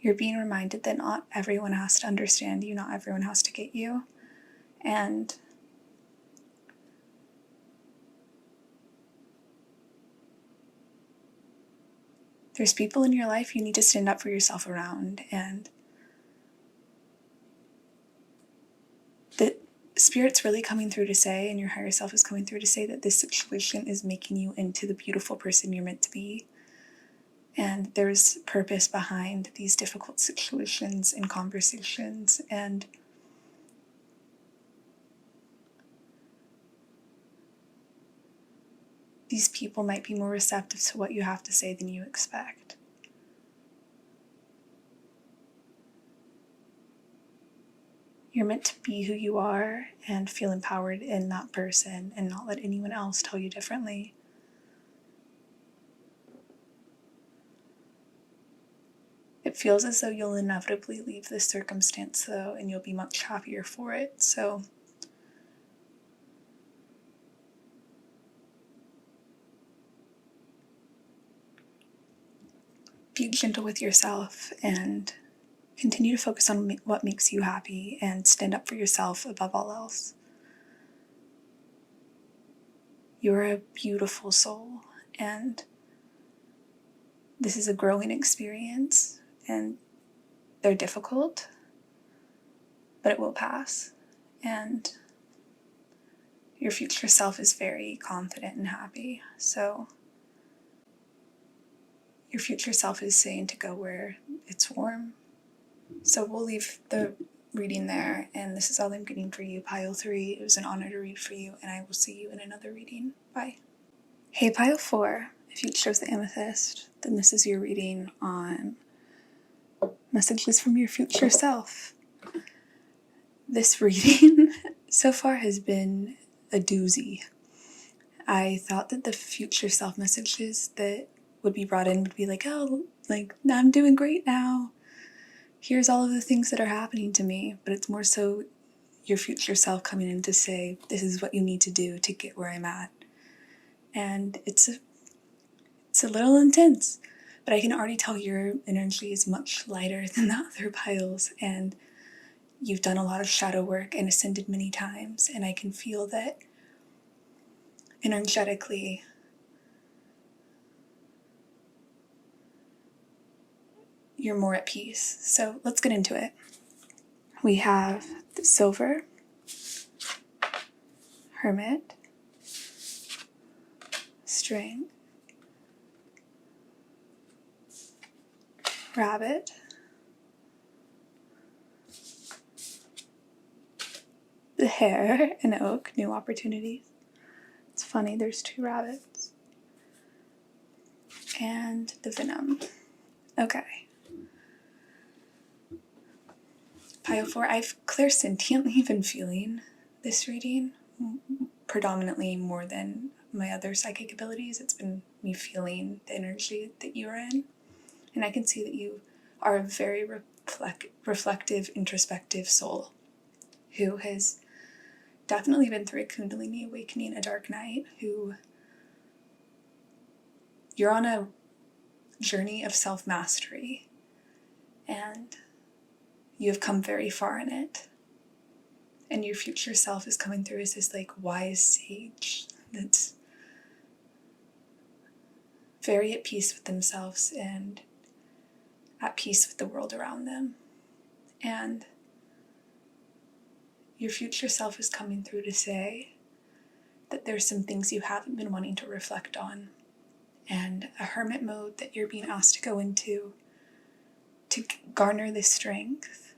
you're being reminded that not everyone has to understand you, not everyone has to get you. And there's people in your life you need to stand up for yourself around, and the Spirit's really coming through to say, and your higher self is coming through to say, that this situation is making you into the beautiful person you're meant to be. And there's purpose behind these difficult situations and conversations, and these people might be more receptive to what you have to say than you expect. You're meant to be who you are and feel empowered in that person and not let anyone else tell you differently. It feels as though you'll inevitably leave this circumstance, though, and you'll be much happier for it. So be gentle with yourself and continue to focus on what makes you happy and stand up for yourself above all else. You're a beautiful soul, and this is a growing experience, and they're difficult, but it will pass. And your future self is very confident and happy. So your future self is saying to go where it's warm. So we'll leave the reading there, and this is all I'm getting for you, Pile 3. It was an honor to read for you, and I will see you in another reading. Bye. Hey, Pile 4. If you chose the amethyst, then this is your reading on messages from your future self. This reading so far has been a doozy. I thought that the future self messages that would be brought in would be like, oh, like, I'm doing great now. Here's all of the things that are happening to me. But it's more so your future self coming in to say, this is what you need to do to get where I'm at. And it's a little intense, but I can already tell your energy is much lighter than the other piles, and you've done a lot of shadow work and ascended many times, and I can feel that energetically you're more at peace. So let's get into it. We have the Silver, Hermit, Strength, Rabbit, the Hare, and Oak, New Opportunities. It's funny, there's 2 rabbits. And the Venom. Okay. Pile 4, I've clairsentiently been feeling this reading, predominantly more than my other psychic abilities. It's been me feeling the energy that you're in. And I can see that you are a very reflective, introspective soul who has definitely been through a Kundalini awakening, a dark night, who you're on a journey of self-mastery, and you have come very far in it. And your future self is coming through as this like wise sage that's very at peace with themselves and at peace with the world around them. And your future self is coming through to say that there's some things you haven't been wanting to reflect on, and a hermit mode that you're being asked to go into to garner this strength,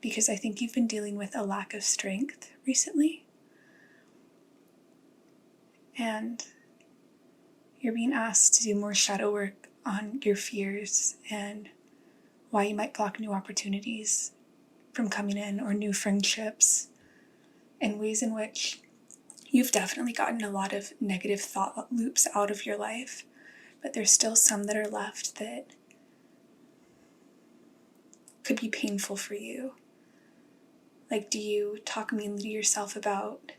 because I think you've been dealing with a lack of strength recently. And you're being asked to do more shadow work on your fears and why you might block new opportunities from coming in, or new friendships, and ways in which you've definitely gotten a lot of negative thought loops out of your life, but there's still some that are left that could be painful for you. Like, do you talk meanly to yourself about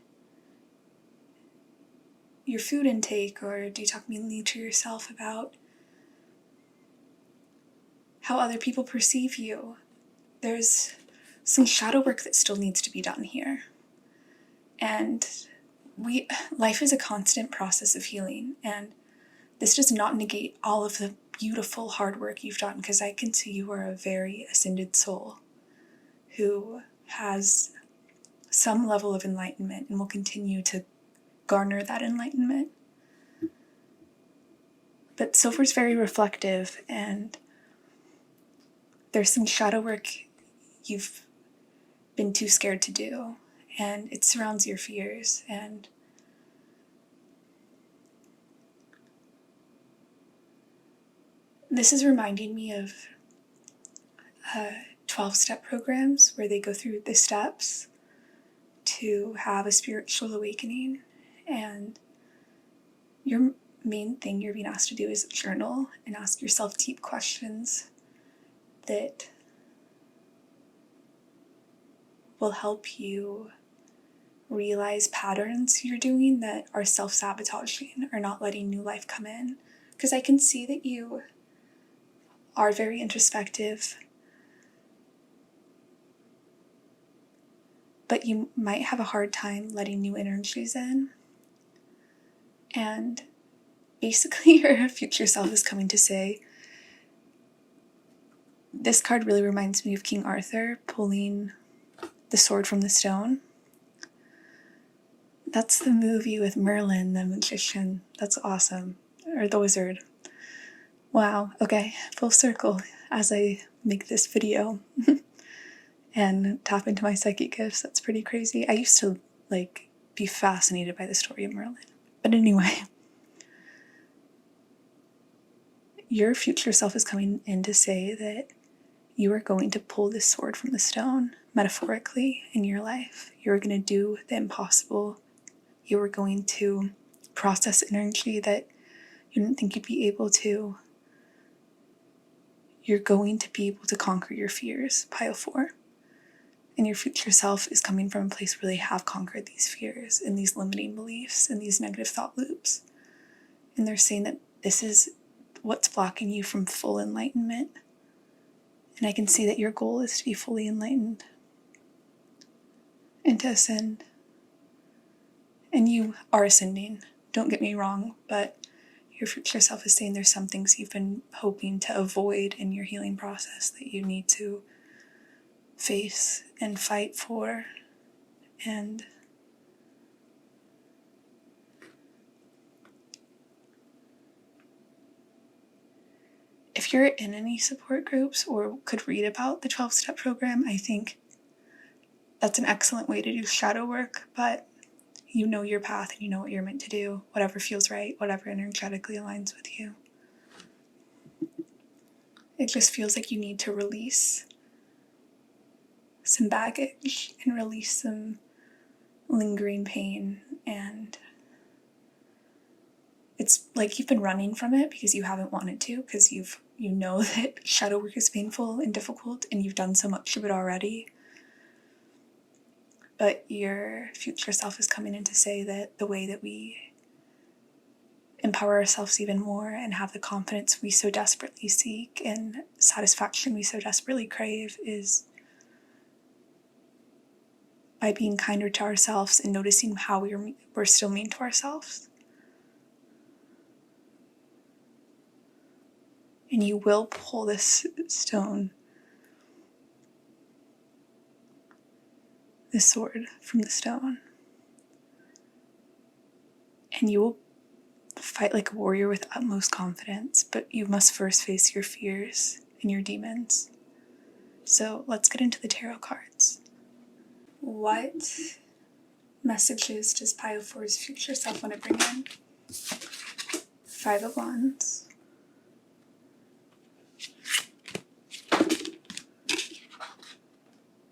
your food intake, or do you talk meanly to yourself about how other people perceive you? There's some shadow work that still needs to be done here. And life is a constant process of healing, and this does not negate all of the beautiful hard work you've done, because I can see you are a very ascended soul who has some level of enlightenment and will continue to garner that enlightenment. But Silver's very reflective, and there's some shadow work you've been too scared to do, and it surrounds your fears. And this is reminding me of 12-step programs where they go through the steps to have a spiritual awakening. And your main thing you're being asked to do is journal and ask yourself deep questions that will help you realize patterns you're doing that are self-sabotaging or not letting new life come in. Because I can see that you are very introspective, but you might have a hard time letting new energies in. And basically your future self is coming to say, this card really reminds me of King Arthur pulling the sword from the stone. That's the movie with Merlin, the magician. That's awesome. Or the wizard. Wow, okay, full circle as I make this video and tap into my psychic gifts. That's pretty crazy. I used to be fascinated by the story of Merlin. But anyway, your future self is coming in to say that you are going to pull this sword from the stone, metaphorically, in your life. You're going to do the impossible. You are going to process energy that you didn't think you'd be able to. You're going to be able to conquer your fears, pile 4. And your future self is coming from a place where they have conquered these fears and these limiting beliefs and these negative thought loops. And they're saying that this is what's blocking you from full enlightenment. And I can see that your goal is to be fully enlightened and to ascend. And you are ascending, don't get me wrong, but your future self is saying there's some things you've been hoping to avoid in your healing process that you need to face and fight for. And if you're in any support groups or could read about the 12-step program, I think that's an excellent way to do shadow work, but you know your path and you know what you're meant to do, whatever feels right, whatever energetically aligns with you. It just feels like you need to release some baggage and release some lingering pain, and it's like you've been running from it because you haven't wanted to, because you know that shadow work is painful and difficult and you've done so much of it already. But your future self is coming in to say that the way that we empower ourselves even more and have the confidence we so desperately seek and satisfaction we so desperately crave is by being kinder to ourselves and noticing how we're still mean to ourselves. And you will pull this stone, this sword, from the stone. And you will fight like a warrior with utmost confidence, but you must first face your fears and your demons. So let's get into the tarot cards. What messages does Pile 4's future self want to bring in? 5 of Wands.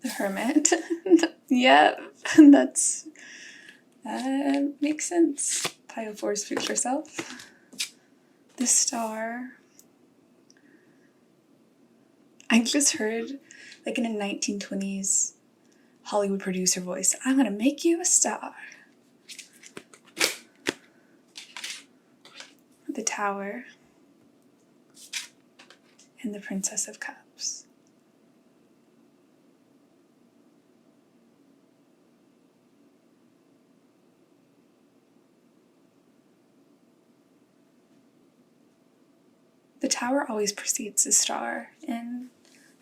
The Hermit. Yep, that makes sense. Pile 4's future self. The Star. I just heard, like in a 1920s Hollywood producer voice, I'm gonna make you a star. The Tower. And the Princess of Cups. The Tower always precedes the Star in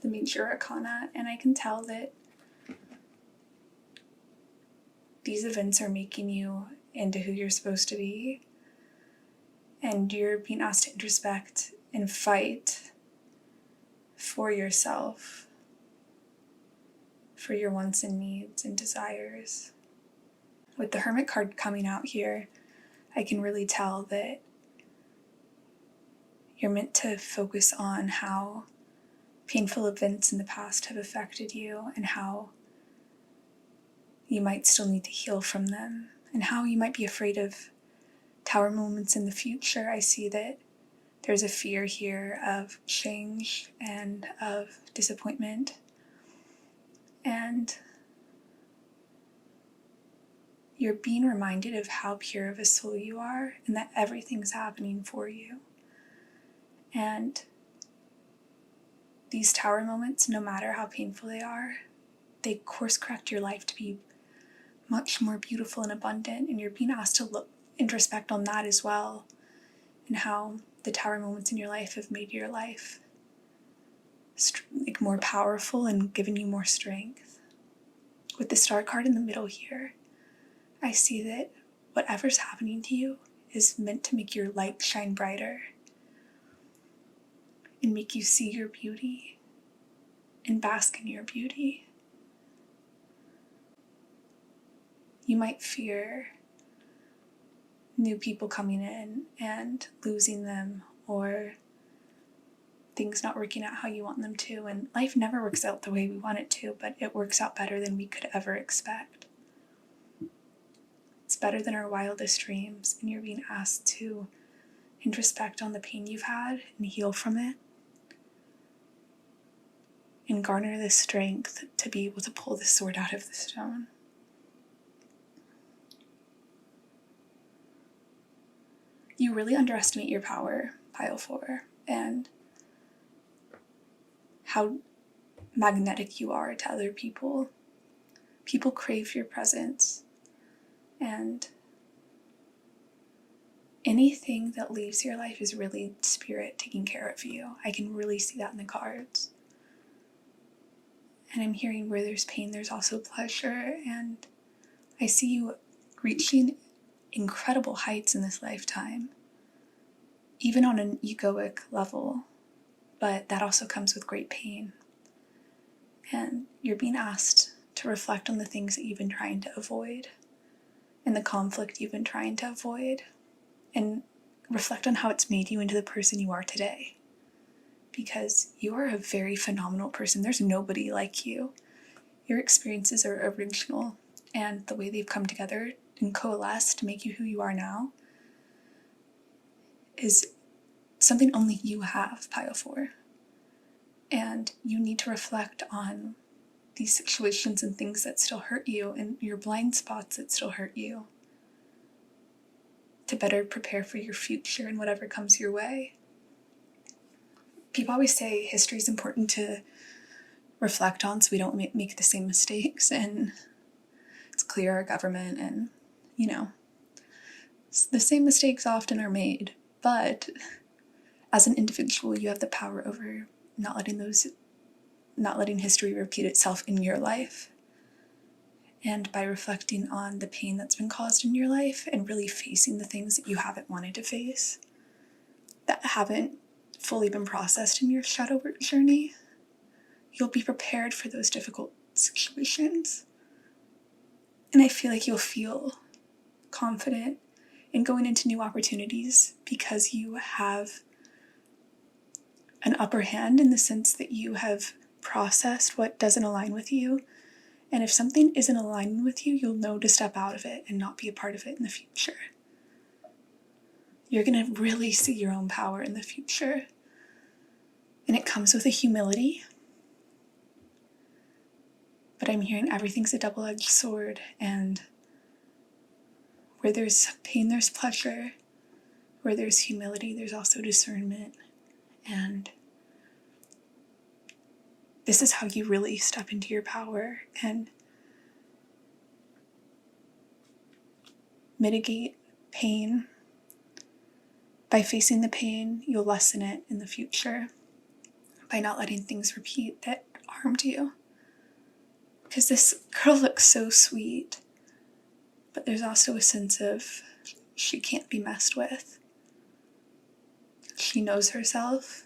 the major arcana, and I can tell that these events are making you into who you're supposed to be, and you're being asked to introspect and fight for yourself, for your wants and needs and desires. With the Hermit card coming out here, I can really tell that you're meant to focus on how painful events in the past have affected you and how you might still need to heal from them and how you might be afraid of Tower moments in the future. I see that there's a fear here of change and of disappointment, and you're being reminded of how pure of a soul you are and that everything's happening for you. And these Tower moments, no matter how painful they are, they course correct your life to be much more beautiful and abundant, and you're being asked to look, introspect on that as well, and how the Tower moments in your life have made your life like more powerful and given you more strength. With the Star card in the middle here, I see that whatever's happening to you is meant to make your light shine brighter and make you see your beauty and bask in your beauty. You might fear new people coming in and losing them, or things not working out how you want them to, and life never works out the way we want it to, but it works out better than we could ever expect. It's better than our wildest dreams, and you're being asked to introspect on the pain you've had and heal from it and garner the strength to be able to pull the sword out of the stone. You really underestimate your power, Pile 4, and how magnetic you are to other people. People crave your presence, and anything that leaves your life is really spirit taking care of you. I can really see that in the cards. And I'm hearing where there's pain, there's also pleasure, and I see you reaching incredible heights in this lifetime, even on an egoic level, but that also comes with great pain. And you're being asked to reflect on the things that you've been trying to avoid and the conflict you've been trying to avoid, and reflect on how it's made you into the person you are today. Because you are a very phenomenal person. There's nobody like you. Your experiences are original, and the way they've come together and coalesced to make you who you are now is something only you have, Pile 4. And you need to reflect on these situations and things that still hurt you and your blind spots that still hurt you to better prepare for your future and whatever comes your way. People always say history is important to reflect on so we don't make the same mistakes, and it's clear our government and, the same mistakes often are made, but As an individual, you have the power over not letting history repeat itself in your life. And by reflecting on the pain that's been caused in your life and really facing the things that you haven't wanted to face, that haven't fully been processed in your shadow work journey, you'll be prepared for those difficult situations. And I feel like you'll feel confident in going into new opportunities because you have an upper hand in the sense that you have processed what doesn't align with you. And if something isn't aligning with you, you'll know to step out of it and not be a part of it in the future. You're going to really see your own power in the future. And it comes with a humility. But I'm hearing everything's a double-edged sword, and where there's pain, there's pleasure. Where there's humility, there's also discernment. And this is how you really step into your power and mitigate pain. By facing the pain, you'll lessen it in the future by not letting things repeat that harmed you. Because this girl looks so sweet, but there's also a sense of she can't be messed with. She knows herself.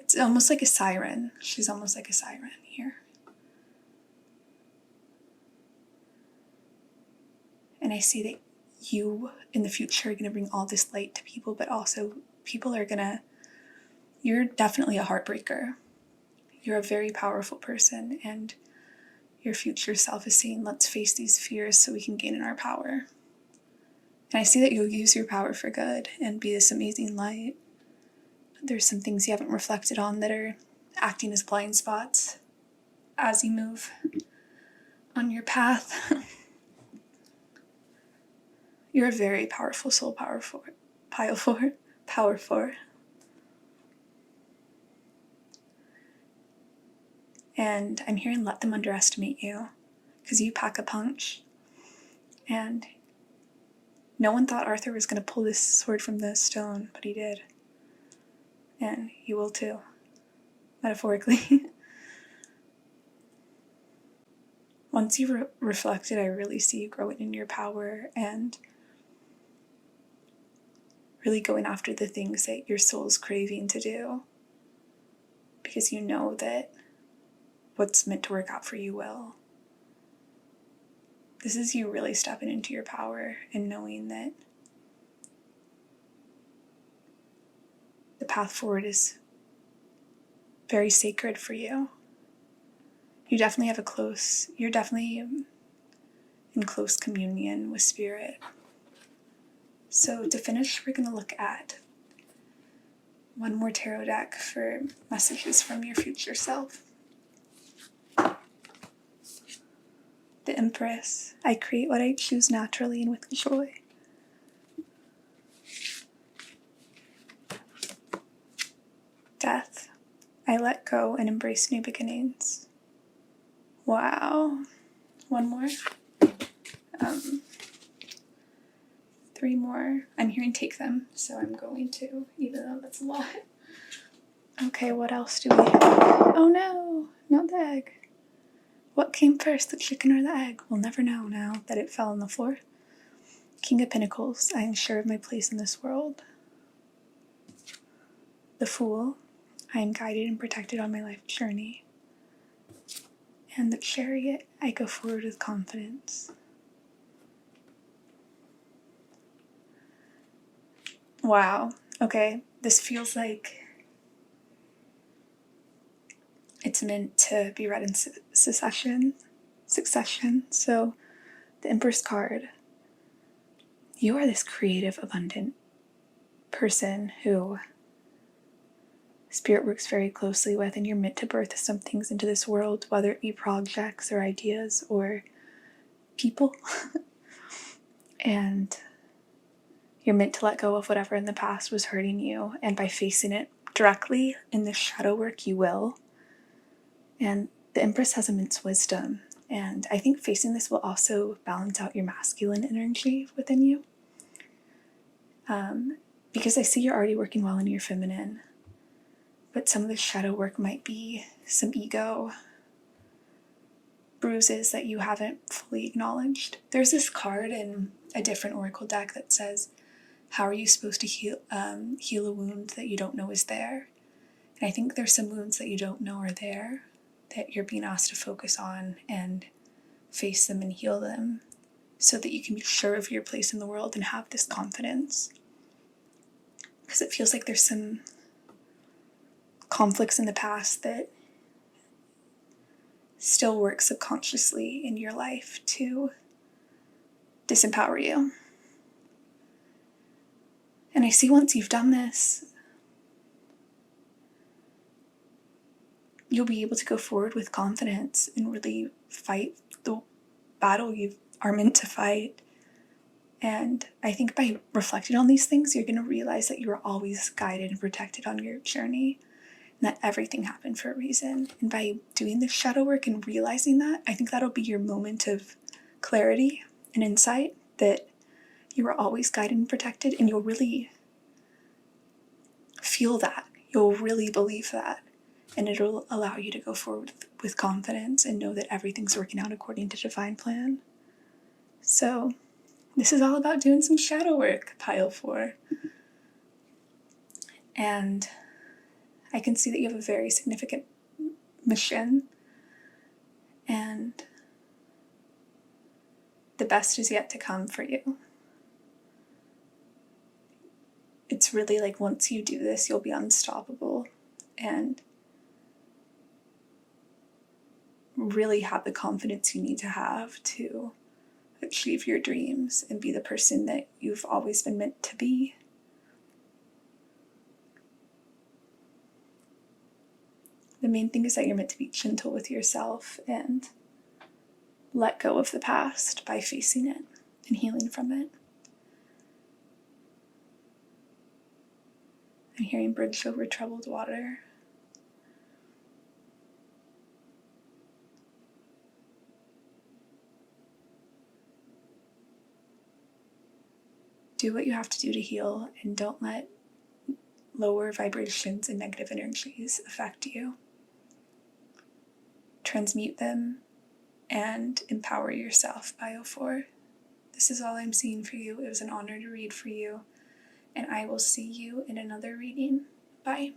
It's almost like a siren. She's almost like a siren here. And I see that you, in the future, are going to bring all this light to people, but also you're definitely a heartbreaker. You're a very powerful person, and your future self is saying, let's face these fears so we can gain in our power. And I see that you'll use your power for good and be this amazing light. There's some things you haven't reflected on that are acting as blind spots as you move on your path. You're a very powerful soul, powerful. And I'm hearing let them underestimate you, because you pack a punch. And no one thought Arthur was going to pull this sword from the stone, but he did. And you will too, metaphorically. Once you reflected, I really see you growing in your power and really going after the things that your soul's craving to do. Because you know that what's meant to work out for you will. This is you really stepping into your power and knowing that the path forward is very sacred for you. You're definitely in close communion with Spirit. So to finish, we're going to look at one more tarot deck for messages from your future self. The Empress. I create what I choose naturally and with joy. Death. I let go and embrace new beginnings. Wow. One more. 3 more. I'm hearing take them, so I'm going to, even though that's a lot. Okay, what else do we have? Oh no, not the egg. What came first, the chicken or the egg? We'll never know now that it fell on the floor. King of Pentacles. I am sure of my place in this world. The Fool. I am guided and protected on my life journey. And the Chariot. I go forward with confidence. Wow. Okay, this feels like it's meant to be read in succession. So, the Empress card. You are this creative, abundant person who Spirit works very closely with, and you're meant to birth some things into this world, whether it be projects or ideas or people. And you're meant to let go of whatever in the past was hurting you, and by facing it directly in the shadow work, you will. And the Empress has immense wisdom, and I think facing this will also balance out your masculine energy within you. because I see you're already working well in your feminine, but some of the shadow work might be some ego bruises that you haven't fully acknowledged. There's this card in a different oracle deck that says, how are you supposed to heal a wound that you don't know is there? And I think there's some wounds that you don't know are there that you're being asked to focus on and face them and heal them so that you can be sure of your place in the world and have this confidence. Because it feels like there's some conflicts in the past that still work subconsciously in your life to disempower you. And I see once you've done this, you'll be able to go forward with confidence and really fight the battle you are meant to fight. And I think by reflecting on these things, you're going to realize that you are always guided and protected on your journey, and that everything happened for a reason. And by doing this shadow work and realizing that, I think that'll be your moment of clarity and insight that you are always guided and protected, and you'll really feel that. You'll really believe that. And it'll allow you to go forward with confidence and know that everything's working out according to divine plan. So this is all about doing some shadow work, pile 4. And I can see that you have a very significant mission, and the best is yet to come for you. It's really like once you do this, you'll be unstoppable and really have the confidence you need to have to achieve your dreams and be the person that you've always been meant to be. The main thing is that you're meant to be gentle with yourself and let go of the past by facing it and healing from it. I'm hearing bridge over troubled water. Do what you have to do to heal, and don't let lower vibrations and negative energies affect you. Transmute them and empower yourself, Bio 4. This is all I'm seeing for you. It was an honor to read for you, and I will see you in another reading. Bye.